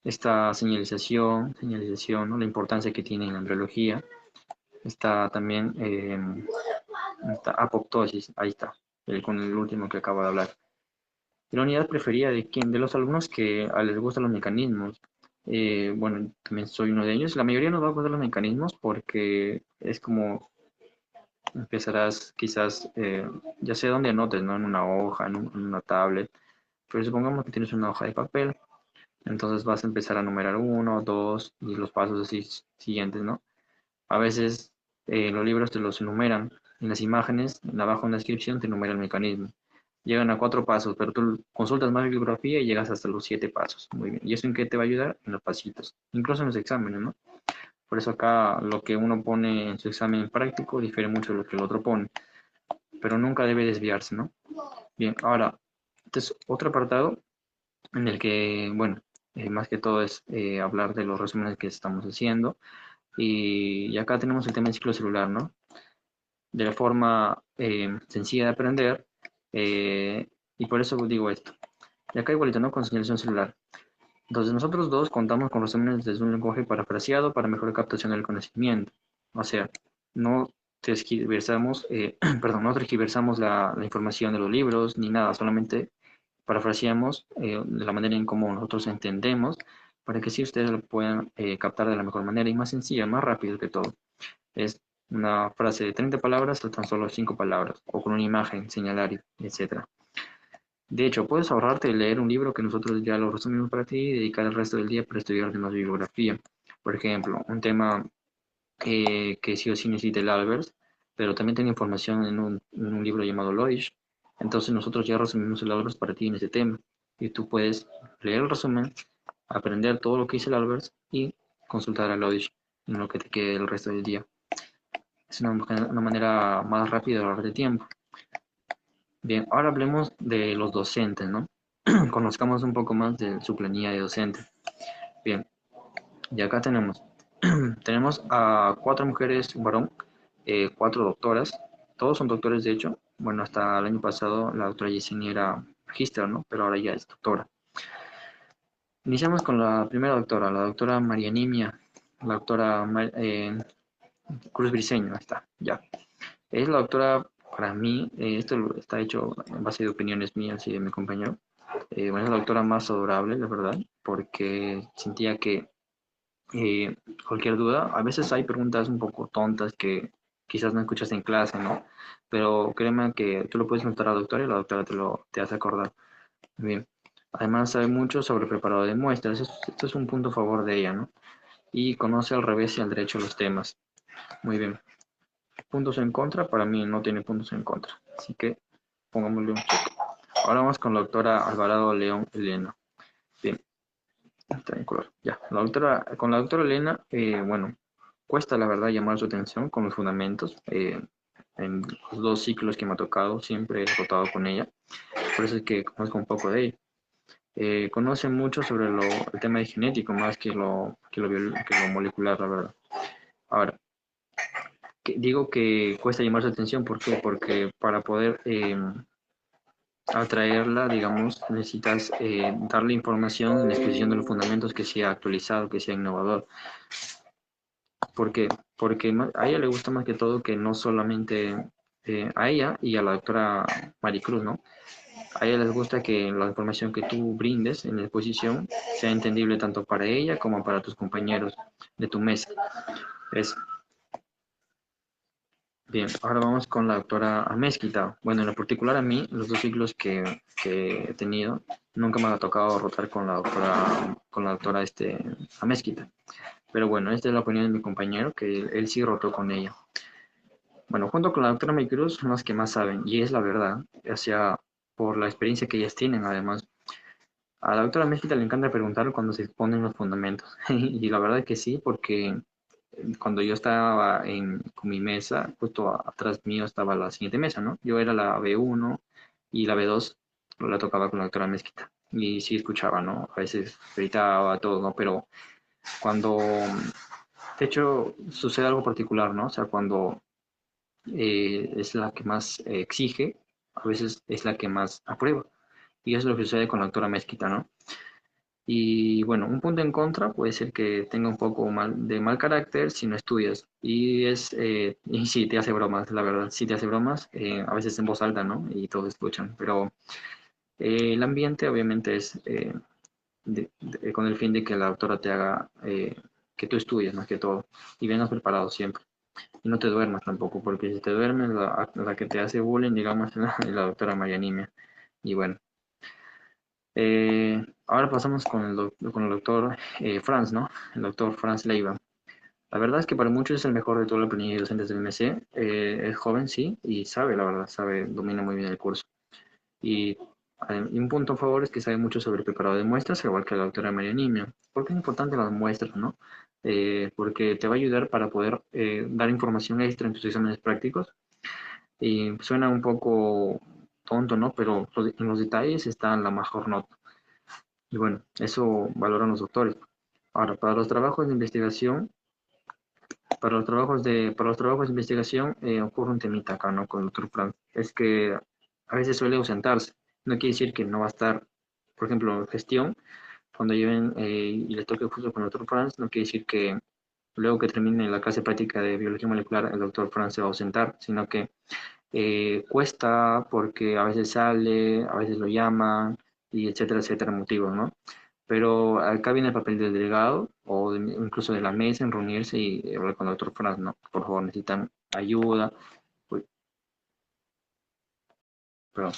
S1: está señalización, ¿no? La importancia que tiene en la embriología. Está también está apoptosis, ahí está, con el último que acabo de hablar. Y la unidad preferida de quién, de los alumnos que les gustan los mecanismos. Bueno, también soy uno de ellos. La mayoría nos va a gustar los mecanismos porque es como empezarás quizás, ya sé dónde anotes, ¿no? En una hoja, en una tablet. Pero supongamos que tienes una hoja de papel, entonces vas a empezar a numerar uno, dos y los pasos así siguientes, ¿no? A veces los libros te los enumeran. En las imágenes, abajo en la descripción, te enumera el mecanismo. Llegan a 4 pasos, pero tú consultas más bibliografía y llegas hasta los 7 pasos. Muy bien. ¿Y eso en qué te va a ayudar? En los pasitos. Incluso en los exámenes, ¿no? Por eso acá lo que uno pone en su examen práctico difiere mucho de lo que el otro pone. Pero nunca debe desviarse, ¿no? Bien, ahora, este es otro apartado en el que, bueno, más que todo es hablar de los resúmenes que estamos haciendo. Y acá tenemos el tema del ciclo celular, ¿no? De la forma sencilla de aprender, eh, y por eso digo esto. Y acá igualito, ¿no? Con señalización celular. Entonces nosotros dos contamos con resúmenes desde un lenguaje parafraseado para mejor captación del conocimiento. O sea, no tergiversamos, perdón, no tergiversamos la información de los libros ni nada, solamente parafraseamos de la manera en cómo nosotros entendemos para que sí ustedes lo puedan captar de la mejor manera y más sencilla, más rápido que todo. Es una frase de 30 palabras o tan solo 5 palabras, o con una imagen, señalar, etcétera. De hecho, puedes ahorrarte de leer un libro que nosotros ya lo resumimos para ti y dedicar el resto del día para estudiar de más bibliografía. Por ejemplo, un tema que sí o sí necesita el Albers, pero también tiene información en un libro llamado Loish. Entonces nosotros ya resumimos el Albers para ti en ese tema. Y tú puedes leer el resumen, aprender todo lo que dice el Albers y consultar a Loish en lo que te quede el resto del día. Es una manera más rápida de ahorrar de tiempo. Bien, ahora hablemos de los docentes, ¿no? Conozcamos un poco más de su planilla de docentes. Bien, y acá tenemos a 4 mujeres, un varón, 4 doctoras, todos son doctores de hecho. Bueno, hasta el año pasado la doctora Yesenia era magíster, ¿no? Pero ahora ya es doctora. Iniciamos con la primera doctora, la doctora Marianimia, la doctora Cruz Briceño, ahí está, ya. Es la doctora, para mí, esto está hecho en base de opiniones mías y de mi compañero. Bueno, es la doctora más adorable, la verdad, porque sentía que cualquier duda, a veces hay preguntas un poco tontas que quizás no escuchas en clase, ¿no? Pero créeme que tú lo puedes preguntar a la doctora y la doctora te hace acordar. Bien. Además, sabe mucho sobre preparado de muestras. Esto es un punto a favor de ella, ¿no? Y conoce al revés y al derecho los temas. Muy bien. Puntos en contra, para mí no tiene puntos en contra. Así que pongámosle un check. Ahora vamos con la doctora Alvarado León Elena. Bien, está en color. Ya, con la doctora Elena, bueno, cuesta la verdad llamar su atención con los fundamentos. En los 2 ciclos que me ha tocado, siempre he rotado con ella. Por eso es que conozco un poco de ella. Conoce mucho sobre el tema de genético más que lo molecular, la verdad. Ahora, digo que cuesta llamar su atención, ¿por qué? Porque para poder al traerla, digamos, necesitas darle información en la exposición de los fundamentos que sea actualizado, que sea innovador. ¿Por qué? Porque a ella le gusta más que todo que no solamente a ella y a la doctora Maricruz, ¿no? A ella les gusta que la información que tú brindes en la exposición sea entendible tanto para ella como para tus compañeros de tu mesa. Es bien. Ahora vamos con la doctora Amezquita. Bueno, en lo particular a mí, los dos ciclos que he tenido, nunca me ha tocado rotar con la doctora Amezquita. Pero bueno, esta es la opinión de mi compañero, que él sí rotó con ella. Bueno, junto con la doctora Maicruz son las que más saben, y es la verdad, o sea, por la experiencia que ellas tienen, además. A la doctora Mezquita le encanta preguntar cuando se exponen los fundamentos, y la verdad es que sí, porque cuando yo estaba con mi mesa, justo atrás mío estaba la siguiente mesa, ¿no? Yo era la B1 y la B2 la tocaba con la doctora Mezquita, y sí escuchaba, ¿no? A veces gritaba, todo, ¿no? Pero cuando, de hecho, sucede algo particular, ¿no? O sea, cuando es la que más exige, a veces es la que más aprueba. Y eso es lo que sucede con la doctora Mezquita, ¿no? Y bueno, un punto en contra puede ser que tenga un poco de mal carácter si no estudias. Y sí, te hace bromas, la verdad, sí te hace bromas, a veces en voz alta, ¿no? Y todos escuchan, pero el ambiente obviamente es con el fin de que la doctora te haga que tú estudies más que todo y vengas preparado siempre. Y no te duermas tampoco, porque si te duermes, la que te hace bullying, digamos, es la doctora Marianimia. Y bueno, ahora pasamos con el doctor Franz, ¿no? El doctor Franz Leiva. La verdad es que para muchos es el mejor de toda la planilla de docentes del MC. Es joven, sí, y sabe, la verdad, sabe, domina muy bien el curso. Y, y un punto a favor es que sabe mucho sobre el preparado de muestras, igual que la doctora Marianimia. ¿Por qué es importante las muestras, no? Porque te va a ayudar para poder dar información extra en tus exámenes prácticos. Y suena un poco tonto, ¿no? Pero en los detalles está la mejor nota. Y bueno, eso valoran los doctores. Ahora, para los trabajos de investigación, para los trabajos de investigación ocurre un temita acá, ¿no? Con el doctor Frank. Es que a veces suele ausentarse. No quiere decir que no va a estar, por ejemplo, en gestión, cuando lleven y les toque justo con el doctor Franz, no quiere decir que luego que termine la clase práctica de biología molecular, el doctor Franz se va a ausentar, sino que cuesta porque a veces sale, a veces lo llaman, y etcétera, etcétera, motivos, ¿no? Pero acá viene el papel del delegado o incluso de la mesa en reunirse y hablar con el doctor Franz, ¿no? Por favor, necesitan ayuda. Uy, perdón.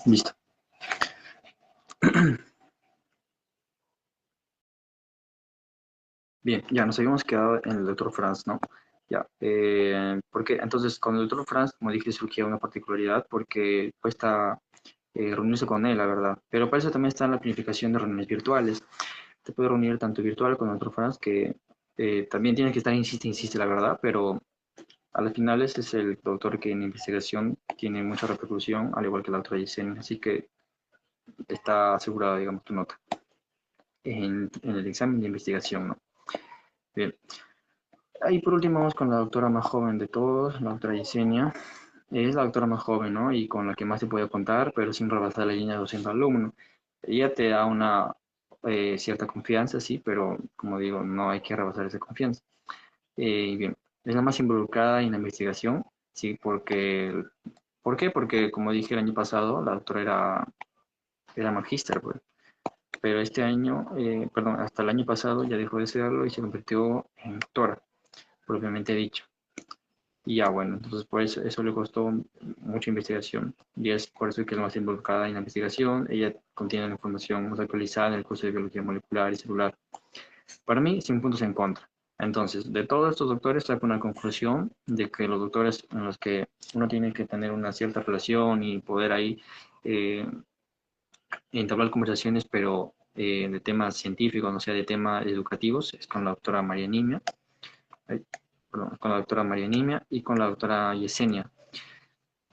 S1: Listo. Bien, ya nos habíamos quedado en el doctor Franz, ¿no? Ya, porque entonces con el doctor Franz, como dije, surgía una particularidad porque cuesta reunirse con él, la verdad. Pero para eso también está la planificación de reuniones virtuales. Te puedes reunir tanto virtual con otro Franz, que también tienes que estar, insiste, insiste, la verdad, pero a las finales es el doctor que en investigación tiene mucha repercusión, al igual que la otra Yesenia, así que está asegurada, digamos, tu nota en el examen de investigación, ¿no? Bien, Y por último vamos con la doctora más joven de todos, la doctora Yesenia. Es la doctora más joven, ¿no? Y con la que más se puede contar, pero sin rebasar la línea de 200 alumnos. Ella te da una cierta confianza, sí, pero como digo, no hay que rebasar esa confianza. Bien, es la más involucrada en la investigación, sí, porque, ¿por qué? Porque como dije el año pasado, la doctora era magíster, pues. Pero este año, perdón, hasta el año pasado ya dejó de serlo y se convirtió en doctora, propiamente dicho. Y ya bueno, entonces por eso le costó mucha investigación y es por eso que es más involucrada en la investigación. Ella contiene la información más actualizada en el curso de biología molecular y celular. Para mí, sin puntos en contra. Entonces, de todos estos doctores saco una conclusión de que los doctores en los que uno tiene que tener una cierta relación y poder ahí eh, entablar conversaciones, pero de temas científicos, no sea de temas educativos, es con la doctora María Nimia, perdón, con la doctora María Nimia y con la doctora Yesenia.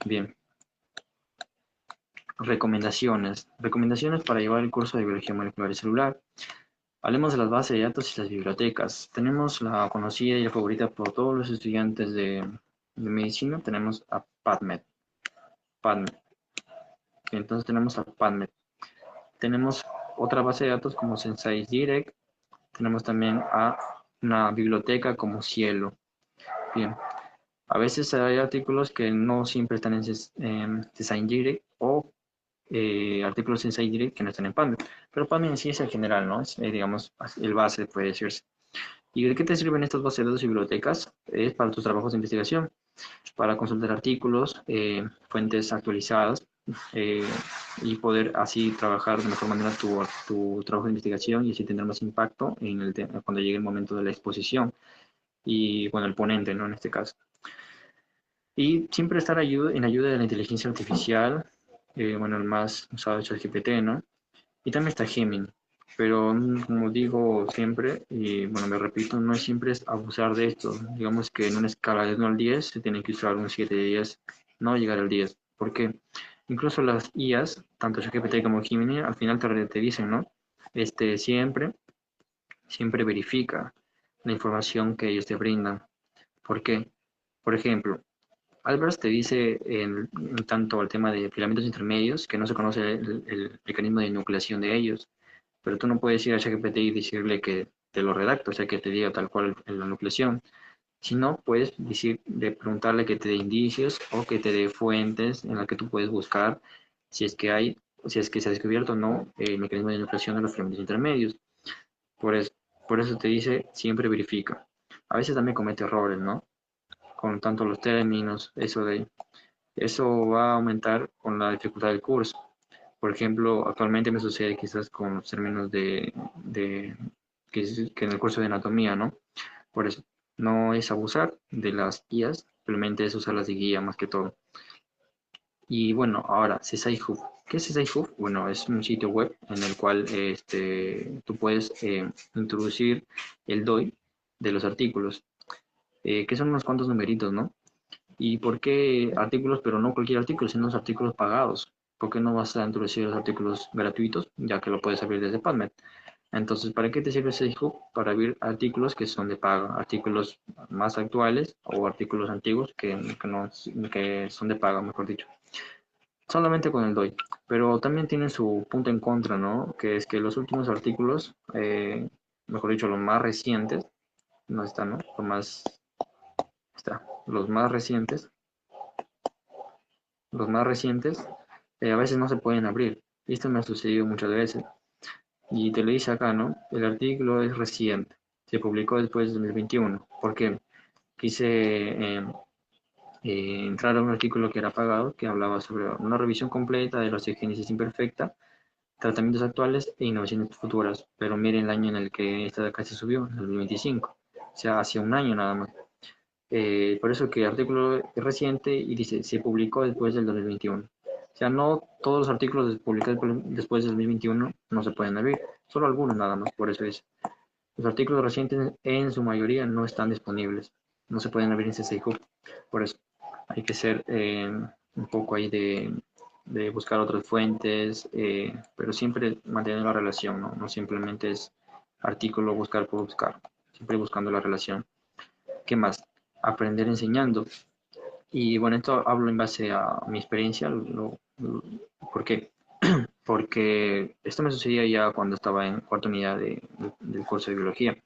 S1: Bien, recomendaciones. Recomendaciones para llevar el curso de biología molecular y celular. Hablemos de las bases de datos y las bibliotecas. Tenemos la conocida y la favorita por todos los estudiantes de medicina. Tenemos a PubMed. PubMed. Entonces tenemos a PubMed. Tenemos otra base de datos como Sensei Direct. Tenemos también a una biblioteca como Cielo. Bien. A veces hay artículos que no siempre están en Design Direct o artículos en SciDirect que no están en PubMed. Pero PubMed en sí es el general, ¿no? Es, digamos, el base, puede decirse. ¿Y de qué te sirven estas bases de datos y bibliotecas? Es para tus trabajos de investigación, para consultar artículos, fuentes actualizadas eh, y poder así trabajar de mejor manera tu trabajo de investigación y así tener más impacto en cuando llegue el momento de la exposición y, bueno, el ponente, ¿no? En este caso. Y siempre estar en ayuda de la inteligencia artificial, bueno, el más usado es ChatGPT, ¿no? Y también está Gemini. Pero como digo siempre, y bueno, me repito, no es siempre es abusar de esto. Digamos que en una escala de 1 al 10 se tiene que usar un 7 de 10, no llegar al 10. Porque incluso las IAs, tanto ChatGPT como Gemini, al final te dicen, ¿no? Siempre verifica la información que ellos te brindan. ¿Por qué? Por ejemplo, Albers te dice en tanto al tema de filamentos intermedios que no se conoce el mecanismo de nucleación de ellos, pero tú no puedes ir a ChatGPT y decirle que te lo redacte, o sea, que te diga tal cual la nucleación, sino puedes preguntarle que te dé indicios o que te dé fuentes en las que tú puedes buscar si es que hay, si es que se ha descubierto o no el mecanismo de nucleación de los filamentos intermedios. Por eso, por eso te dice siempre verifica. A veces también comete errores, ¿no? Con tanto los términos, eso va a aumentar con la dificultad del curso. Por ejemplo, actualmente me sucede quizás con los términos que en el curso de anatomía, ¿no? Por eso, no es abusar de las guías, simplemente es usarlas de guía más que todo. Y bueno, ahora, CSI Hub. ¿Qué es CSI Hub? Bueno, es un sitio web en el cual tú puedes introducir el DOI de los artículos, que son unos cuantos numeritos, ¿no? ¿Y por qué artículos, pero no cualquier artículo, sino los artículos pagados? ¿Por qué no vas a introducir los artículos gratuitos, ya que lo puedes abrir desde PubMed? Entonces, ¿para qué te sirve ese hub? Para abrir artículos que son de paga, artículos más actuales o artículos antiguos que son de paga, mejor dicho. Solamente con el DOI. Pero también tiene su punto en contra, ¿no? Que es que los últimos artículos, mejor dicho, los más recientes, no está, ¿no? Los más recientes a veces no se pueden abrir. Y esto me ha sucedido muchas veces. Y te lo dice acá, ¿no? El artículo es reciente. Se publicó después de 2021. ¿Por qué? Quise entrar a un artículo que era pagado, que hablaba sobre una revisión completa de la osteogénesis imperfecta, tratamientos actuales e innovaciones futuras. Pero miren el año en el que esta de acá se subió, en el 2025. O sea, hace un año nada más. Por eso que el artículo es reciente y dice, se publicó después del 2021. O sea, no todos los artículos publicados después del 2021 no se pueden abrir, solo algunos nada más, por eso es. Los artículos recientes en su mayoría no están disponibles, no se pueden abrir en CSI Hub, por eso hay que ser un poco ahí de buscar otras fuentes, pero siempre mantener la relación, ¿no? No simplemente es artículo buscar por buscar, siempre buscando la relación. ¿Qué más? Aprender enseñando. Y bueno, esto hablo en base a mi experiencia. ¿Por qué? Porque esto me sucedía ya cuando estaba en cuarta unidad del curso de biología.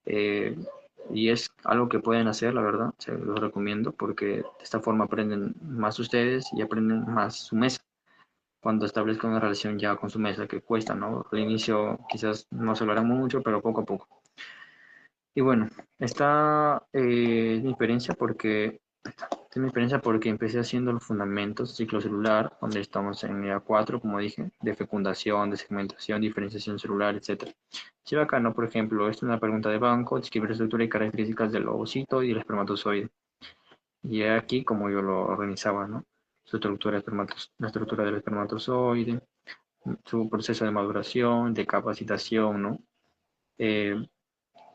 S1: Eh, y es algo que pueden hacer, la verdad, se los recomiendo porque de esta forma aprenden más ustedes y aprenden más su mesa. Cuando establezcan una relación ya con su mesa, que cuesta, ¿no? Al inicio quizás no se lo hará mucho, pero poco a poco. Y bueno, esta es mi experiencia porque empecé haciendo los fundamentos del ciclo celular, donde estamos en unidad 4, como dije, de fecundación, de segmentación, diferenciación celular, etcétera. Si acá, ¿no? Por ejemplo, esta es una pregunta de banco, describir la estructura y características del ovocito y del espermatozoide. Y aquí como yo lo organizaba, ¿no? Su estructura, la estructura del espermatozoide, su proceso de maduración, de capacitación, ¿no? Eh,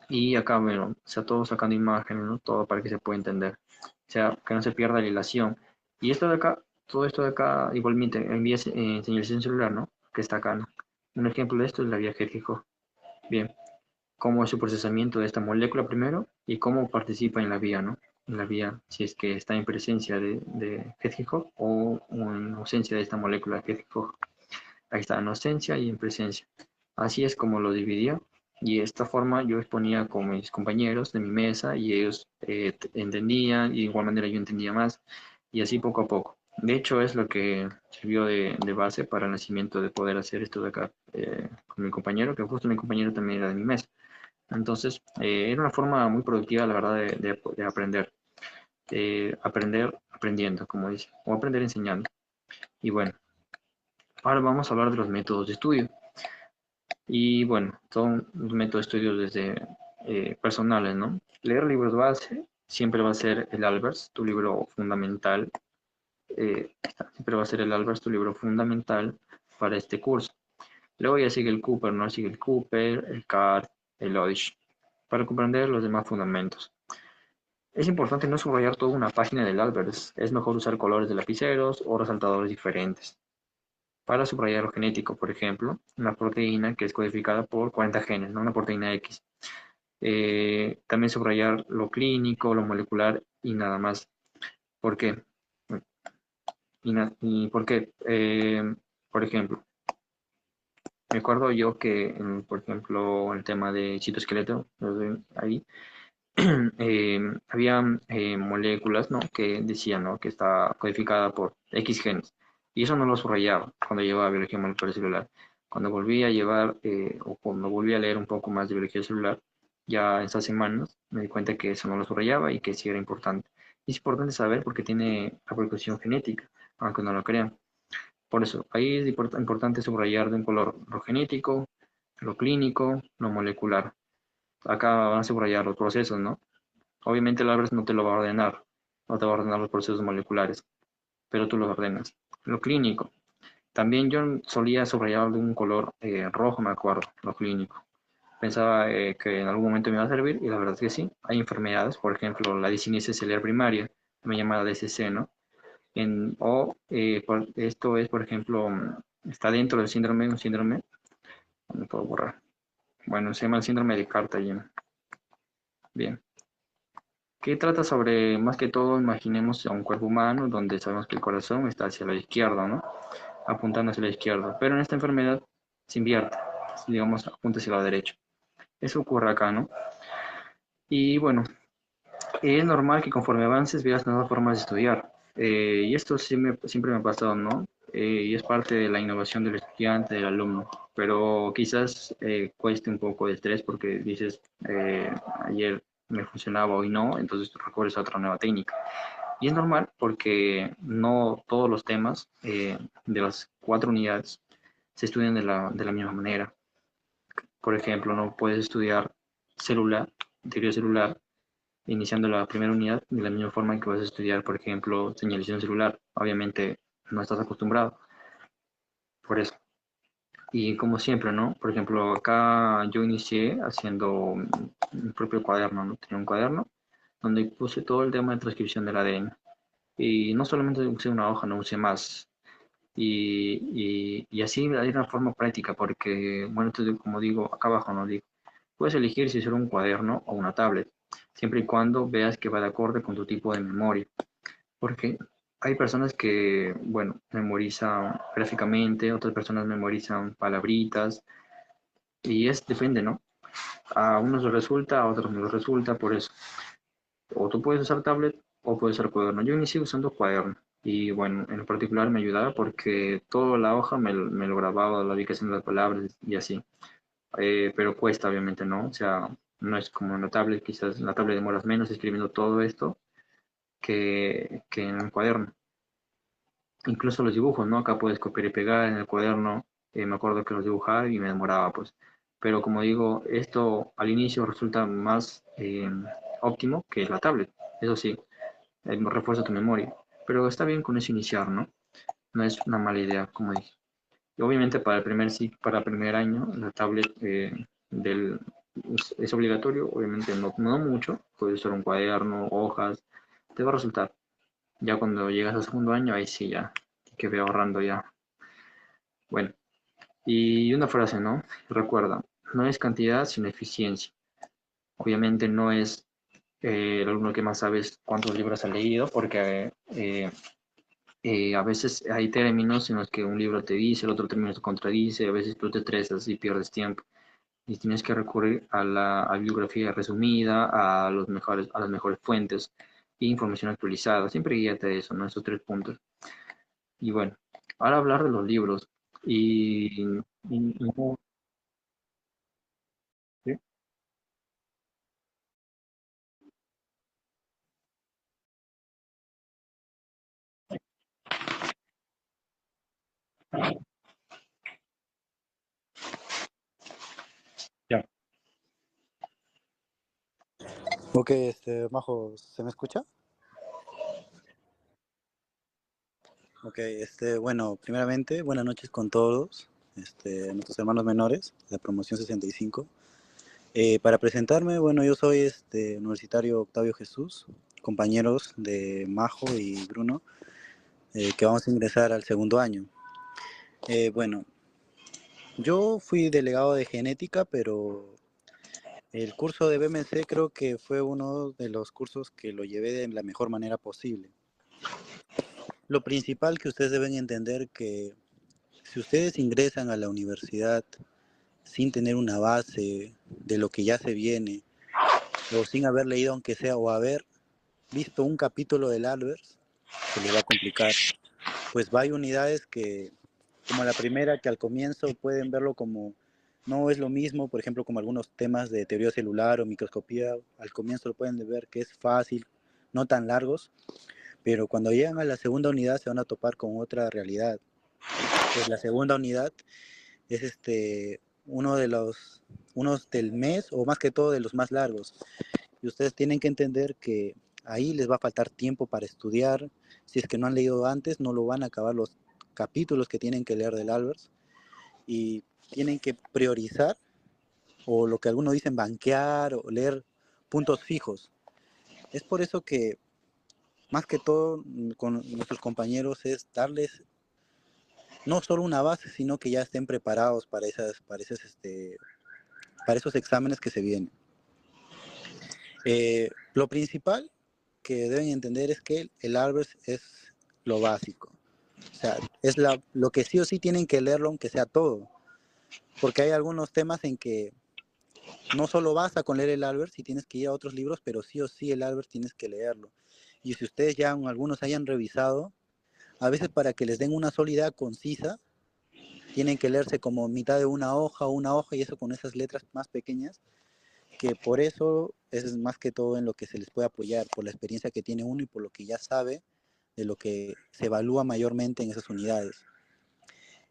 S1: y acá, bueno, o sea, todo sacando imágenes, ¿no? Todo para que se pueda entender. O sea, que no se pierda la hilación. Y esto de acá, todo esto de acá, igualmente, envía señalización celular, ¿no? Que está acá, ¿no? Un ejemplo de esto es la vía Hedgehog. Bien, cómo es su procesamiento de esta molécula primero y cómo participa en la vía, ¿no? En la vía, si es que está en presencia de Hedgehog o en ausencia de esta molécula Hedgehog. Ahí está, en ausencia y en presencia. Así es como lo dividía y de esta forma yo exponía con mis compañeros de mi mesa y ellos entendían y de igual manera yo entendía más y así poco a poco. De hecho es lo que sirvió de base para el nacimiento de poder hacer esto de acá con mi compañero, que justo mi compañero también era de mi mesa. Entonces era una forma muy productiva, la verdad, de aprender. Aprender aprendiendo, como dice, o aprender enseñando. Y bueno, ahora vamos a hablar de los métodos de estudio. Y bueno, son métodos de estudio desde personales, ¿no? Leer libros base siempre va a ser el Albers, tu libro fundamental. Siempre va a ser el Albers, tu libro fundamental para este curso. Luego ya sigue el Cooper, ¿no? Sigue el Cooper, el CART, el OISH, para comprender los demás fundamentos. Es importante no subrayar toda una página del Albers. Es mejor usar colores de lapiceros o resaltadores diferentes. Para subrayar lo genético, por ejemplo, una proteína que es codificada por 40 genes, ¿no? Una proteína X. También subrayar lo clínico, lo molecular y nada más. ¿Por qué? ¿Y por qué? Por ejemplo, me acuerdo yo que, por ejemplo, el tema de citoesqueleto, ahí, había moléculas, ¿no? Que decían, ¿no? Que está codificada por X genes. Y eso no lo subrayaba cuando llevaba biología molecular celular. Cuando volví a llevar, o cuando volví a leer un poco más de biología celular, ya estas semanas me di cuenta que eso no lo subrayaba y que sí era importante. Y es importante saber porque tiene repercusión genética, aunque no lo crean. Por eso, ahí es importante subrayar de un color lo genético, lo clínico, lo molecular. Acá van a subrayar los procesos, ¿no? Obviamente el Albers no te lo va a ordenar, no te va a ordenar los procesos moleculares, pero tú los ordenas. Lo clínico. También yo solía subrayar de un color rojo, me acuerdo, lo clínico. Pensaba que en algún momento me iba a servir y la verdad es que sí. Hay enfermedades, por ejemplo, la discinesia celular primaria, también llamada DCC, ¿no? Esto es, por ejemplo, está dentro del síndrome, un síndrome, no puedo borrar. Bueno, se llama el síndrome de Cartagen. Bien. Que trata sobre, más que todo, imaginemos a un cuerpo humano donde sabemos que el corazón está hacia la izquierda, ¿no? Apuntando hacia la izquierda. Pero en esta enfermedad se invierte, digamos, apunta hacia la derecha. Eso ocurre acá, ¿no? Y bueno, es normal que conforme avances veas nuevas formas de estudiar. Y esto siempre me ha pasado, ¿no? Y es parte de la innovación del estudiante, del alumno. Pero quizás cueste un poco de estrés porque dices, ayer me funcionaba, hoy no, entonces recurres a otra nueva técnica. Y es normal porque no todos los temas de las 4 unidades se estudian de la misma manera. Por ejemplo, no puedes estudiar celular, teoría celular, iniciando la primera unidad de la misma forma en que vas a estudiar, por ejemplo, señalización celular. Obviamente no estás acostumbrado, por eso. Y como siempre, ¿no? Por ejemplo, acá yo inicié haciendo mi propio cuaderno, ¿no? Tenía un cuaderno donde puse todo el tema de transcripción del ADN. Y no solamente usé una hoja, no usé más. Y así hay una forma práctica, porque, bueno, esto como digo, acá abajo no digo, puedes elegir si es un cuaderno o una tablet. siempre y cuando veas que va de acorde con tu tipo de memoria. Porque hay personas que, bueno, memorizan gráficamente, otras personas memorizan palabritas, y depende, ¿no? A unos les resulta, a otros no les resulta, por eso. O tú puedes usar tablet o puedes usar cuaderno. Yo inicié usando cuaderno y bueno, en particular me ayudaba porque toda la hoja me lo grababa, la ubicación de las palabras y así. Pero cuesta, obviamente, ¿no? O sea, no es como en la tablet, quizás en la tablet demoras menos escribiendo todo esto que en el cuaderno. Incluso los dibujos, ¿no? Acá puedes copiar y pegar en el cuaderno. Me acuerdo que los dibujaba y me demoraba, pues. Pero como digo, esto al inicio resulta más óptimo que la tablet. Eso sí, refuerza tu memoria. Pero está bien con eso iniciar, ¿no? No es una mala idea, como dije. Y obviamente para el primer año, la tablet es obligatorio, obviamente no mucho. Puedes usar un cuaderno, hojas, te va a resultar. Ya cuando llegas al segundo año, ahí sí ya, que ve ahorrando ya. Bueno, y una frase, ¿no? Recuerda, no es cantidad, sino eficiencia. Obviamente no es el alumno que más sabes cuántos libros ha leído, porque a veces hay términos en los que un libro te dice, el otro término se contradice, a veces tú te estresas y pierdes tiempo. Y tienes que recurrir a la bibliografía resumida, a las mejores fuentes e información actualizada. Siempre guíate de eso, ¿no? Esos tres puntos. Y bueno, ahora hablar de los libros. No, ¿sí? Ya.
S2: Ok, Majo, ¿se me escucha? Ok, bueno, primeramente, buenas noches con todos, nuestros hermanos menores, de promoción 65. Para presentarme, bueno, yo soy universitario Octavio Jesús, compañeros de Majo y Bruno, que vamos a ingresar al segundo año. Bueno, yo fui delegado de genética, pero el curso de BMC creo que fue uno de los cursos que lo llevé de la mejor manera posible. Lo principal que ustedes deben entender que si ustedes ingresan a la universidad sin tener una base de lo que ya se viene, o sin haber leído aunque sea, o haber visto un capítulo del Albers, se les va a complicar. Pues hay unidades que, como la primera, que al comienzo pueden verlo como no es lo mismo, por ejemplo, como algunos temas de teoría celular o microscopía, al comienzo lo pueden ver que es fácil, no tan largos, pero cuando llegan a la segunda unidad se van a topar con otra realidad. Pues la segunda unidad es unos del mes o más que todo de los más largos. Y ustedes tienen que entender que ahí les va a faltar tiempo para estudiar. Si es que no han leído antes, no lo van a acabar los capítulos que tienen que leer del Albers y tienen que priorizar o lo que algunos dicen banquear o leer puntos fijos. Es por eso que más que todo con nuestros compañeros es darles no solo una base, sino que ya estén preparados para esos exámenes que se vienen. Lo principal que deben entender es que el Albers es lo básico. O sea, es lo que sí o sí tienen que leerlo, aunque sea todo. Porque hay algunos temas en que no solo basta con leer el Albers, si tienes que ir a otros libros, pero sí o sí el Albers tienes que leerlo. Y si ustedes ya algunos hayan revisado, a veces para que les den una sola idea concisa, tienen que leerse como mitad de una hoja y eso con esas letras más pequeñas, que por eso es más que todo en lo que se les puede apoyar, por la experiencia que tiene uno y por lo que ya sabe de lo que se evalúa mayormente en esas unidades.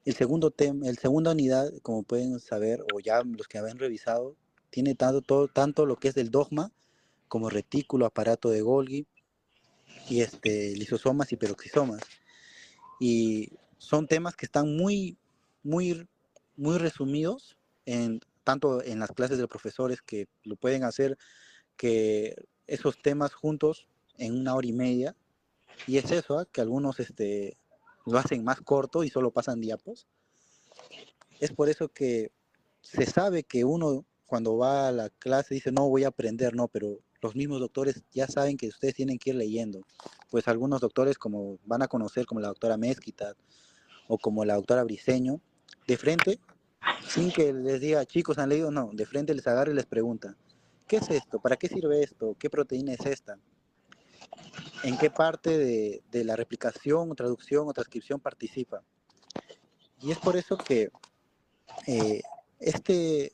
S2: El segunda unidad, como pueden saber, o ya los que habían revisado, tiene tanto lo que es del dogma, como retículo, aparato de Golgi, y lisosomas y peroxisomas. Y son temas que están muy, muy resumidos, tanto en las clases de los profesores que lo pueden hacer que esos temas juntos en una hora y media, y es eso, ¿eh? Que algunos lo hacen más corto y solo pasan diapos. Es por eso que se sabe que uno cuando va a la clase dice no voy a aprender, no, pero los mismos doctores ya saben que ustedes tienen que ir leyendo. Pues algunos doctores, como van a conocer, como la doctora Mezquita o como la doctora Briseño, de frente, sin que les diga, chicos, ¿han leído? No, de frente les agarra y les pregunta, ¿qué es esto? ¿Para qué sirve esto? ¿Qué proteína es esta? ¿En qué parte de la replicación, o traducción o transcripción participa? Y es por eso que eh, este,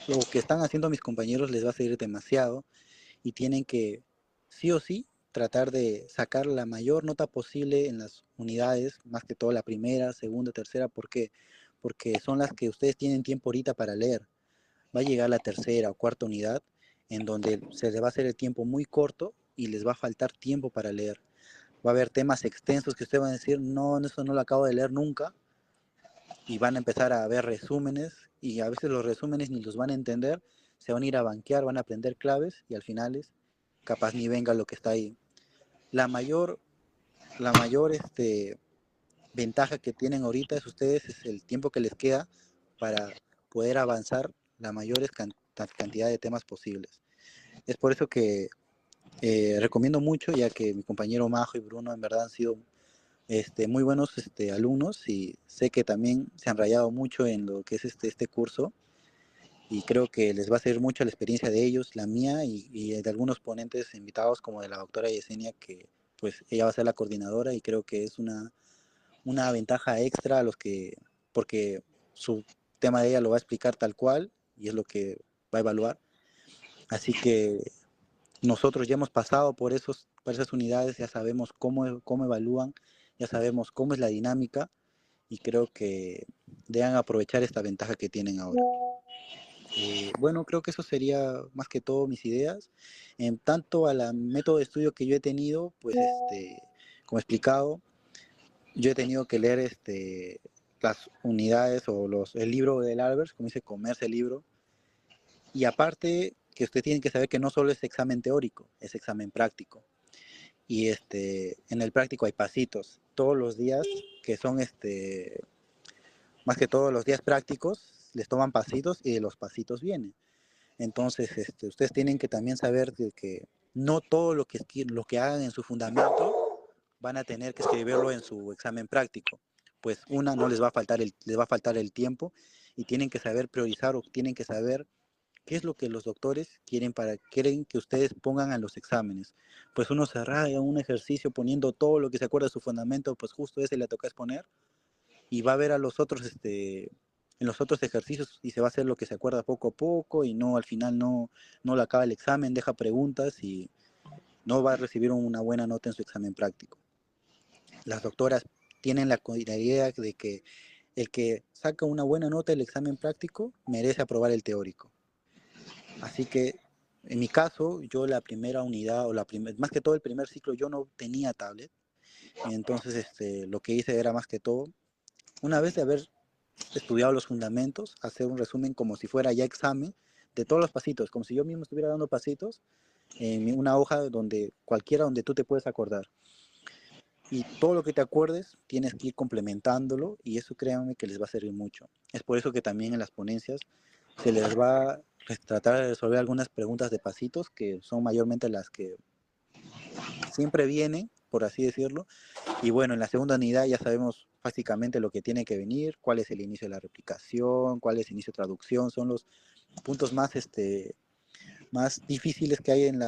S2: lo que están haciendo mis compañeros les va a servir demasiado y tienen que, sí o sí, tratar de sacar la mayor nota posible en las unidades, más que todo la primera, segunda, tercera. ¿Por qué? Porque son las que ustedes tienen tiempo ahorita para leer. Va a llegar la tercera o cuarta unidad en donde se les va a hacer el tiempo muy corto y les va a faltar tiempo para leer. Va a haber temas extensos que ustedes van a decir, no, eso no lo acabo de leer nunca, y van a empezar a ver resúmenes y a veces los resúmenes ni los van a entender, se van a ir a banquear, van a aprender claves y al final es capaz ni venga lo que está ahí. La mayor, la mayor ventaja que tienen ahorita es ustedes es el tiempo que les queda para poder avanzar la mayor cantidad de temas posibles. Es por eso que recomiendo mucho, ya que mi compañero Majo y Bruno en verdad han sido muy buenos alumnos y sé que también se han rayado mucho en lo que es este curso y creo que les va a servir mucho la experiencia de ellos, la mía y de algunos ponentes invitados como de la doctora Yesenia, que pues ella va a ser la coordinadora y creo que es una ventaja extra a los que, porque su tema de ella lo va a explicar tal cual y es lo que va a evaluar. Así que nosotros ya hemos pasado por esas unidades, ya sabemos cómo evalúan, ya sabemos cómo es la dinámica y creo que deben aprovechar esta ventaja que tienen ahora. Bueno, creo que eso sería más que todo mis ideas. En tanto a la método de estudio que yo he tenido, pues como he explicado, yo he tenido que leer las unidades o el libro del Albers, como dice, comerse el libro. Y aparte, que usted tiene que saber que no solo es examen teórico, es examen práctico. Y en el práctico hay pasitos. Todos los días, que son más que todos los días prácticos, les toman pasitos y de los pasitos vienen. Entonces, ustedes tienen que también saber de que no todo lo que hagan en su fundamento van a tener que escribirlo en su examen práctico. Pues no les va a faltar el tiempo y tienen que saber priorizar o tienen que saber qué es lo que los doctores quieren que ustedes pongan a los exámenes. Pues uno se raya un ejercicio poniendo todo lo que se acuerda de su fundamento, pues justo ese le toca exponer y va a ver a los otros en los otros ejercicios y se va a hacer lo que se acuerda poco a poco y no al final no le acaba el examen, deja preguntas y no va a recibir una buena nota en su examen práctico. Las doctoras tienen la idea de que el que saca una buena nota del examen práctico merece aprobar el teórico. Así que en mi caso, yo la primera unidad más que todo el primer ciclo yo no tenía tablet. Entonces lo que hice era más que todo, una vez de haber estudiado los fundamentos, hacer un resumen como si fuera ya examen de todos los pasitos, como si yo mismo estuviera dando pasitos en una hoja cualquiera donde tú te puedes acordar. Y todo lo que te acuerdes tienes que ir complementándolo y eso créanme que les va a servir mucho. Es por eso que también en las ponencias se les va a tratar de resolver algunas preguntas de pasitos que son mayormente las que siempre vienen, por así decirlo. Y bueno, en la segunda unidad ya sabemos básicamente lo que tiene que venir, cuál es el inicio de la replicación, cuál es el inicio de traducción, son los puntos más difíciles que hay en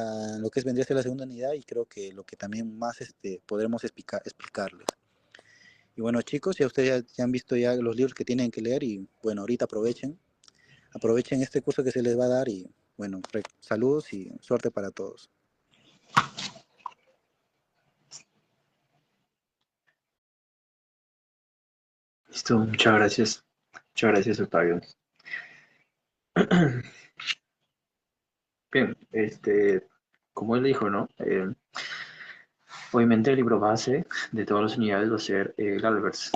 S2: lo que vendría a ser la segunda unidad y creo que lo que también más podremos explicarles. Y bueno chicos, ya ustedes ya han visto ya los libros que tienen que leer y bueno, ahorita aprovechen este curso que se les va a dar y bueno, saludos y suerte para todos.
S1: Listo, muchas gracias Octavio. Bien, como él dijo, ¿no? Obviamente el libro base de todas las unidades va a ser el Albers.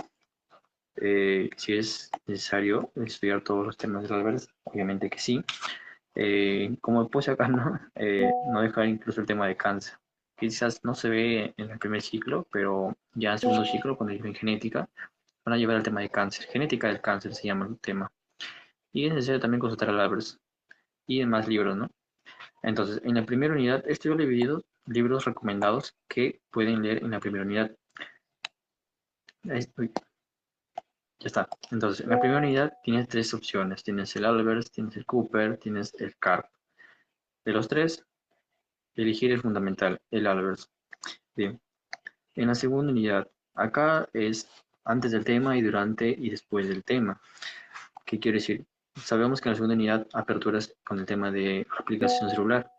S1: Si es necesario estudiar todos los temas del Albers, obviamente que sí. Como puse acá, ¿no? No dejar incluso el tema de cáncer. Quizás no se ve en el primer ciclo, pero ya en el segundo ciclo, cuando lleven genética, van a llevar el tema de cáncer. Genética del cáncer se llama el tema. Y es necesario también consultar al Albers y demás libros, ¿no? Entonces, en la primera unidad, estoy dividido libros recomendados que pueden leer en la primera unidad. Uy, ya está. Entonces, en la primera unidad tienes tres opciones. Tienes el Albers, tienes el Cooper, tienes el Carp. De los tres, elegir el fundamental, el Albers. Bien. En la segunda unidad, acá es antes del tema y durante y después del tema. ¿Qué quiere decir? Sabemos que en la segunda unidad aperturas con el tema de aplicación celular.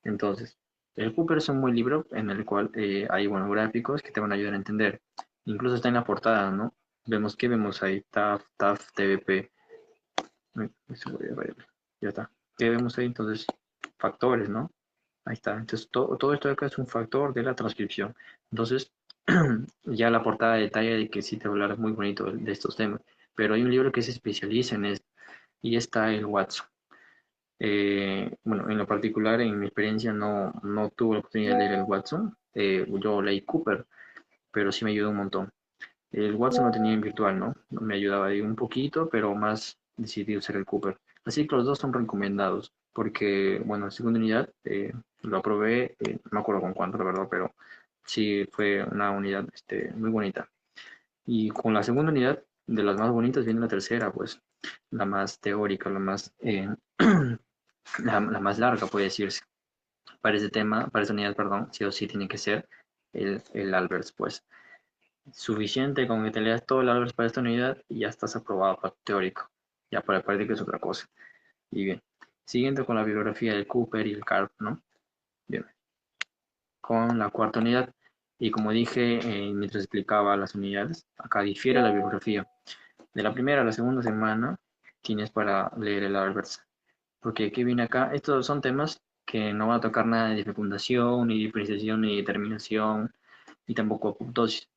S1: Entonces, el Cooper es un buen libro en el cual hay buenos gráficos que te van a ayudar a entender. Incluso está en la portada, ¿no? Vemos que vemos ahí, TAF, TAF, TVP. Ya está. ¿Qué vemos ahí? Entonces, factores, ¿no? Ahí está. Entonces, todo esto de acá es un factor de la transcripción. Entonces, ya la portada detalla de que sí te va a hablar muy bonito de estos temas. Pero hay un libro que se especializa en esto y está el Watson. Bueno, en lo particular, en mi experiencia, no tuve la oportunidad de leer el Watson. Yo leí Cooper, pero sí me ayudó un montón. El Watson lo tenía en virtual, ¿no? Me ayudaba ahí un poquito, pero más decidí usar el Cooper. Así que los dos son recomendados, porque, bueno, en segunda unidad lo aprobé, no me acuerdo con cuánto, la verdad, pero sí fue una unidad muy bonita. Y con la segunda unidad, de las más bonitas, viene la tercera, pues, la más teórica, la más larga, puede decirse. Para ese tema, para esa unidad, perdón, sí o sí tiene que ser el Albers, pues. Suficiente con que te leas todo el Albers para esta unidad y ya estás aprobado para teórico. Ya para el práctico es otra cosa. Y bien. Siguiente con la bibliografía del Cooper y el Carp, ¿no? Bien. Con la cuarta unidad. Y como dije mientras explicaba las unidades, acá difiere la bibliografía. De la primera a la segunda semana tienes para leer el Albers. Porque ¿qué viene acá? Estos son temas que no van a tocar nada de fecundación, ni diferenciación, ni determinación, ni tampoco apoptosis.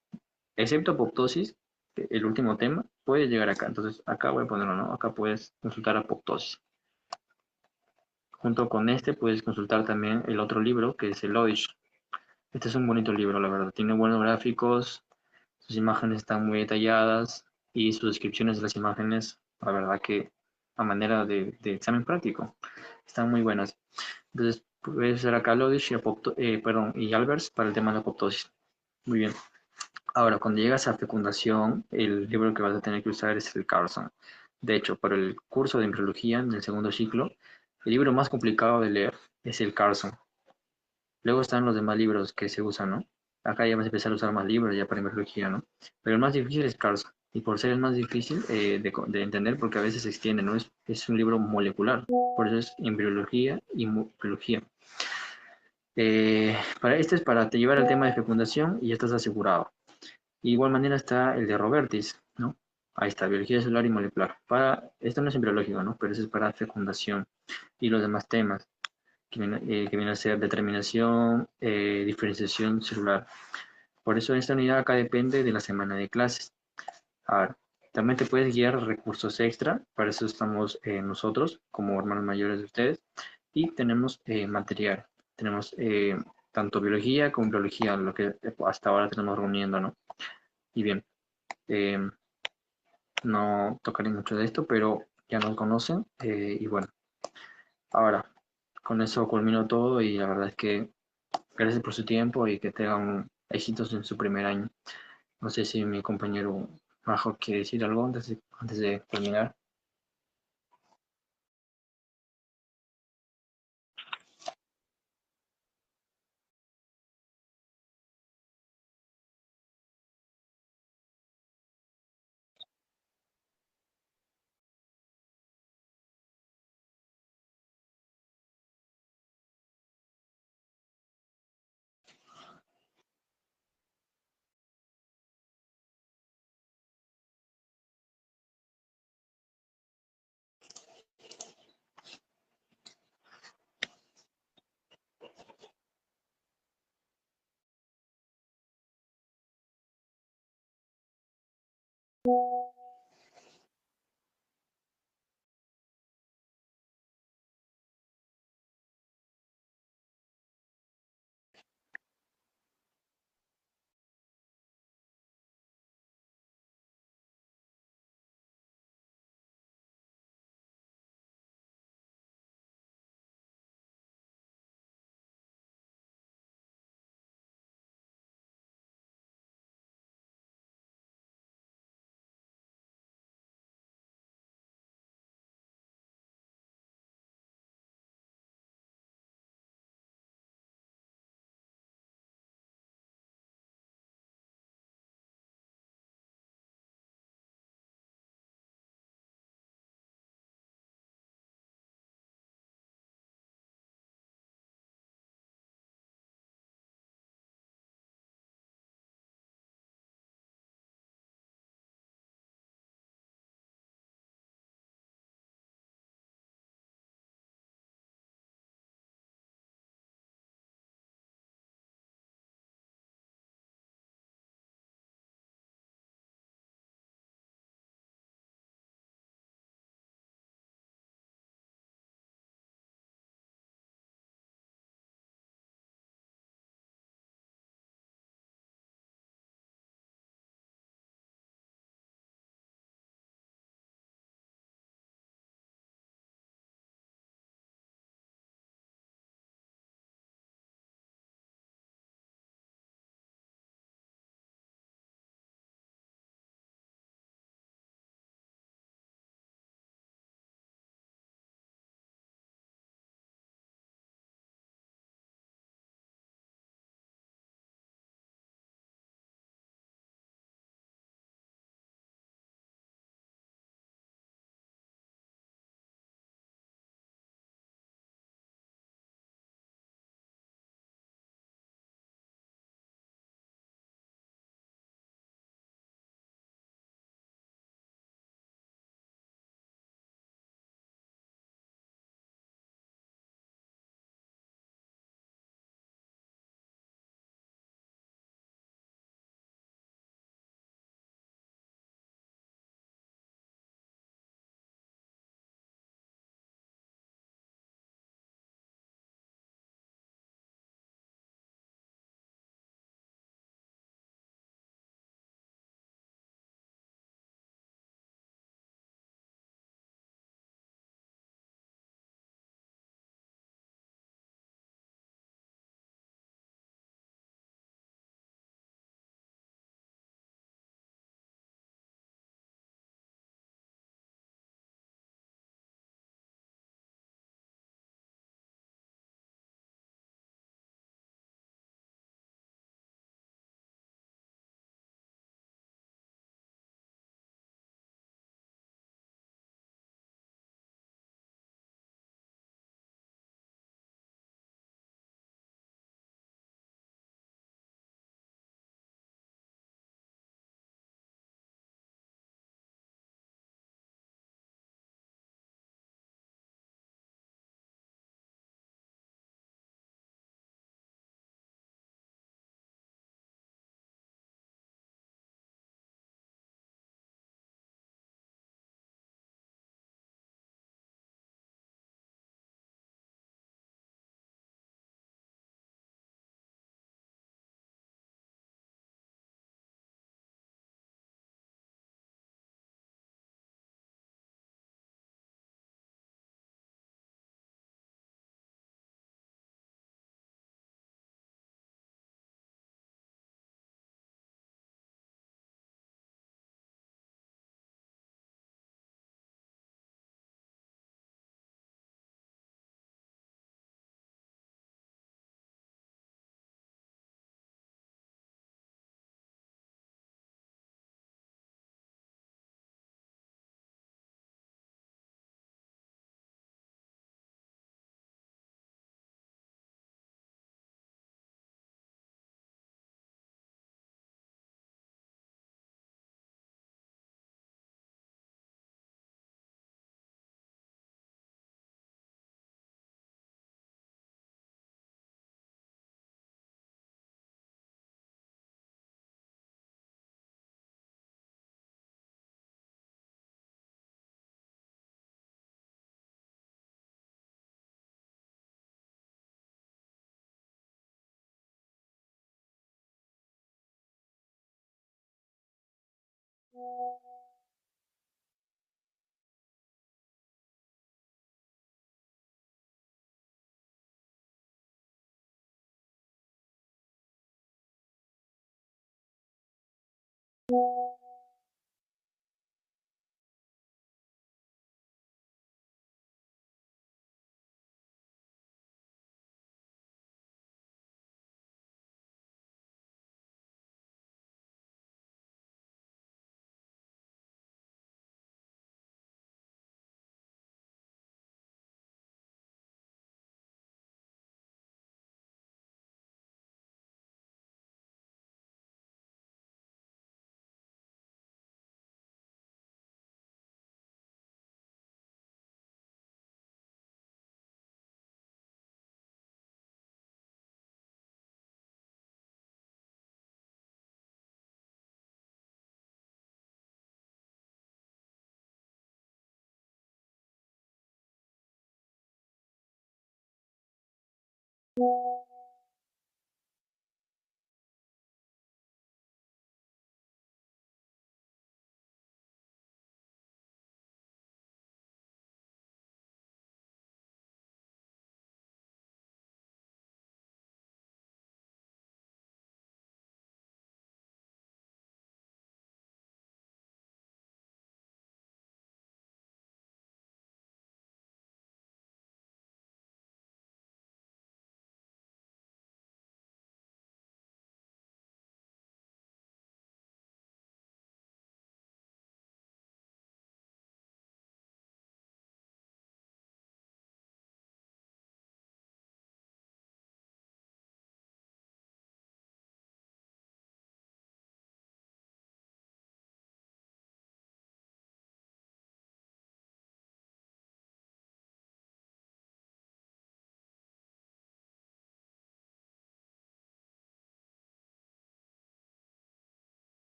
S1: Excepto apoptosis, el último tema, puede llegar acá. Entonces, acá voy a ponerlo, ¿no? Acá puedes consultar apoptosis. Junto con este puedes consultar también el otro libro, que es el OISH. Este es un bonito libro, la verdad. Tiene buenos gráficos, sus imágenes están muy detalladas y sus descripciones de las imágenes, la verdad que a manera de examen práctico, están muy buenas. Entonces, puedes usar acá Lodish y Albers para el tema de la apoptosis. Muy bien. Ahora, cuando llegas a fecundación, el libro que vas a tener que usar es el Carson. De hecho, para el curso de embriología en el segundo ciclo, el libro más complicado de leer es el Carson. Luego están los demás libros que se usan, ¿no? Acá ya vas a empezar a usar más libros ya para embriología, ¿no? Pero el más difícil es Carson. Y por ser el más difícil de entender, porque a veces se extiende, ¿no? Es un libro molecular. Por eso es embriología y biología. Para este es para te llevar al tema de fecundación y ya estás asegurado. De igual manera está el de Robertis, ¿no? Ahí está, biología celular y molecular. Esto no es embriológico, ¿no? Pero eso es para fecundación y los demás temas, que viene a ser determinación, diferenciación celular. Por eso esta unidad acá depende de la semana de clases. Ahora, también te puedes guiar recursos extra, para eso estamos nosotros, como hermanos mayores de ustedes, y tenemos material. Tenemos tanto biología como biología, lo que hasta ahora tenemos reuniendo, ¿no? Y bien, eh, no tocaré mucho de esto, pero ya nos conocen. Y bueno, ahora, con eso culmino todo y la verdad es que gracias por su tiempo y que tengan éxitos en su primer año. No sé si mi compañero Majo quiere decir algo antes de terminar.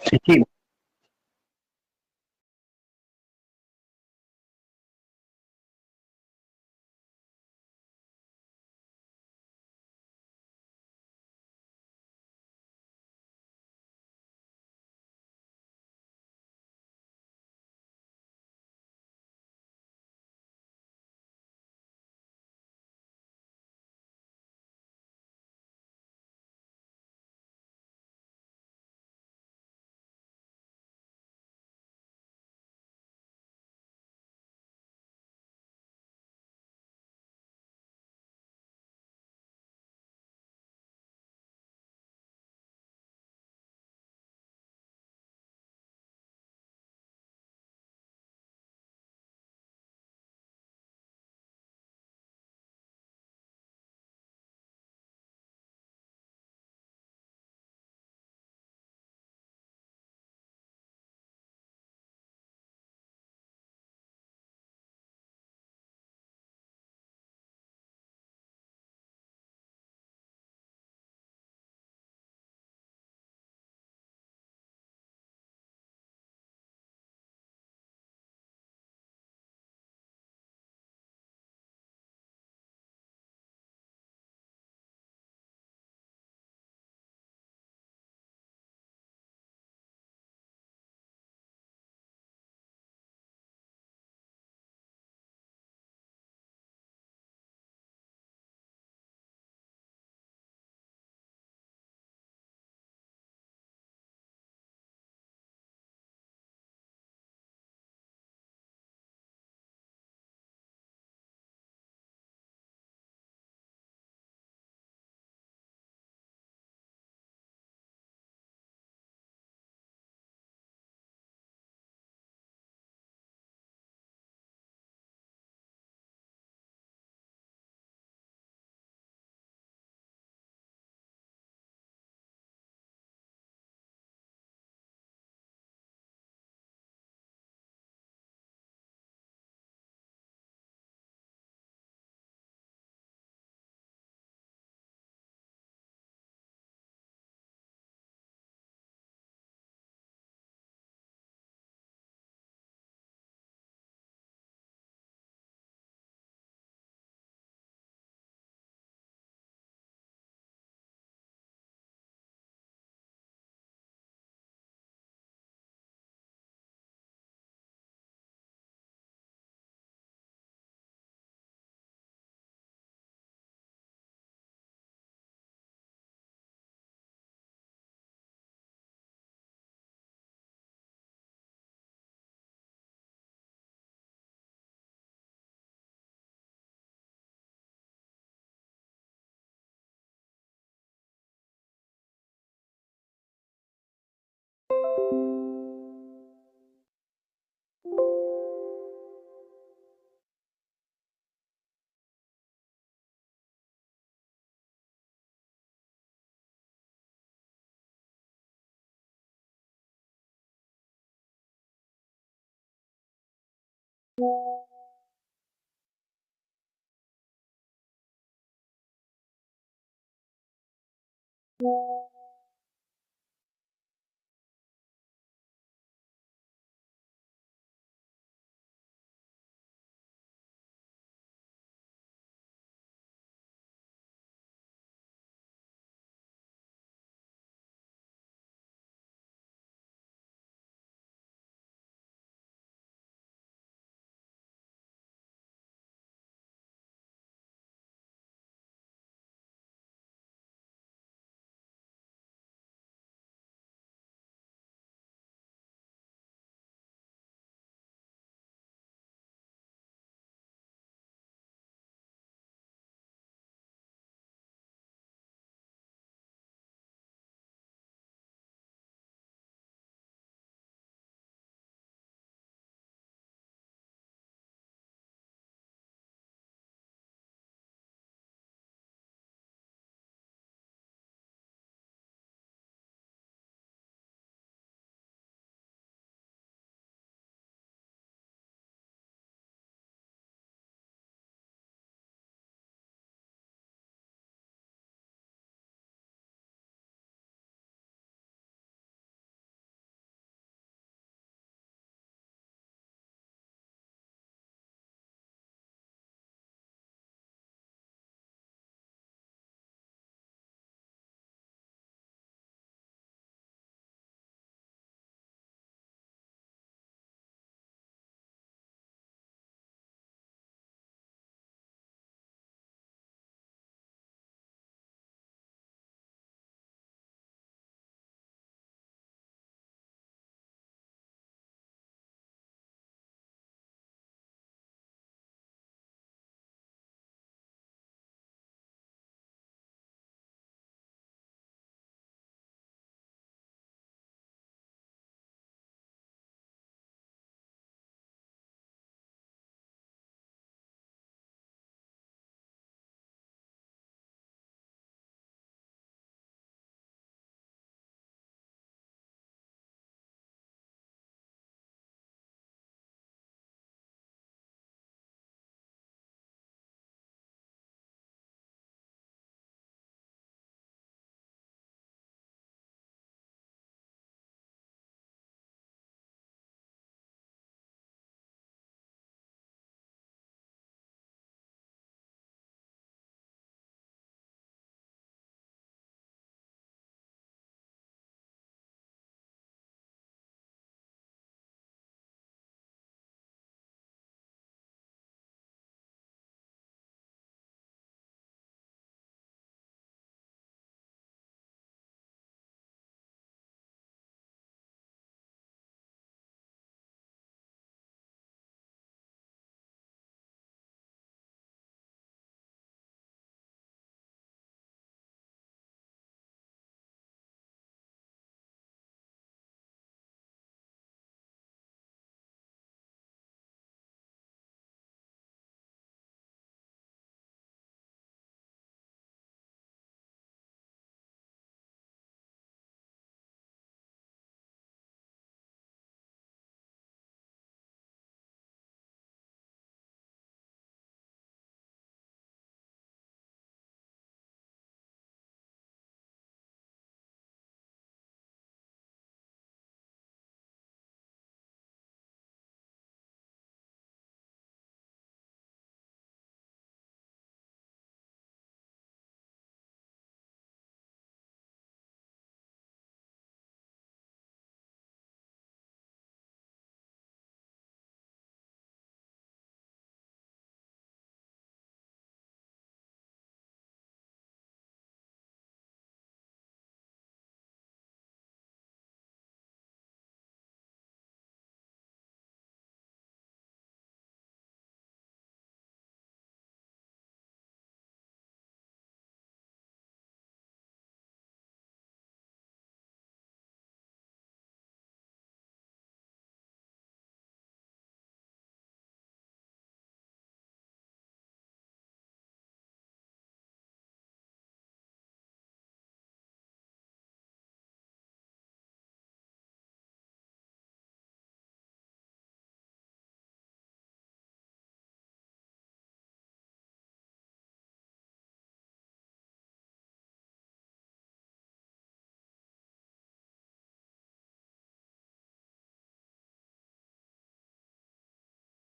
S1: Sí, sí.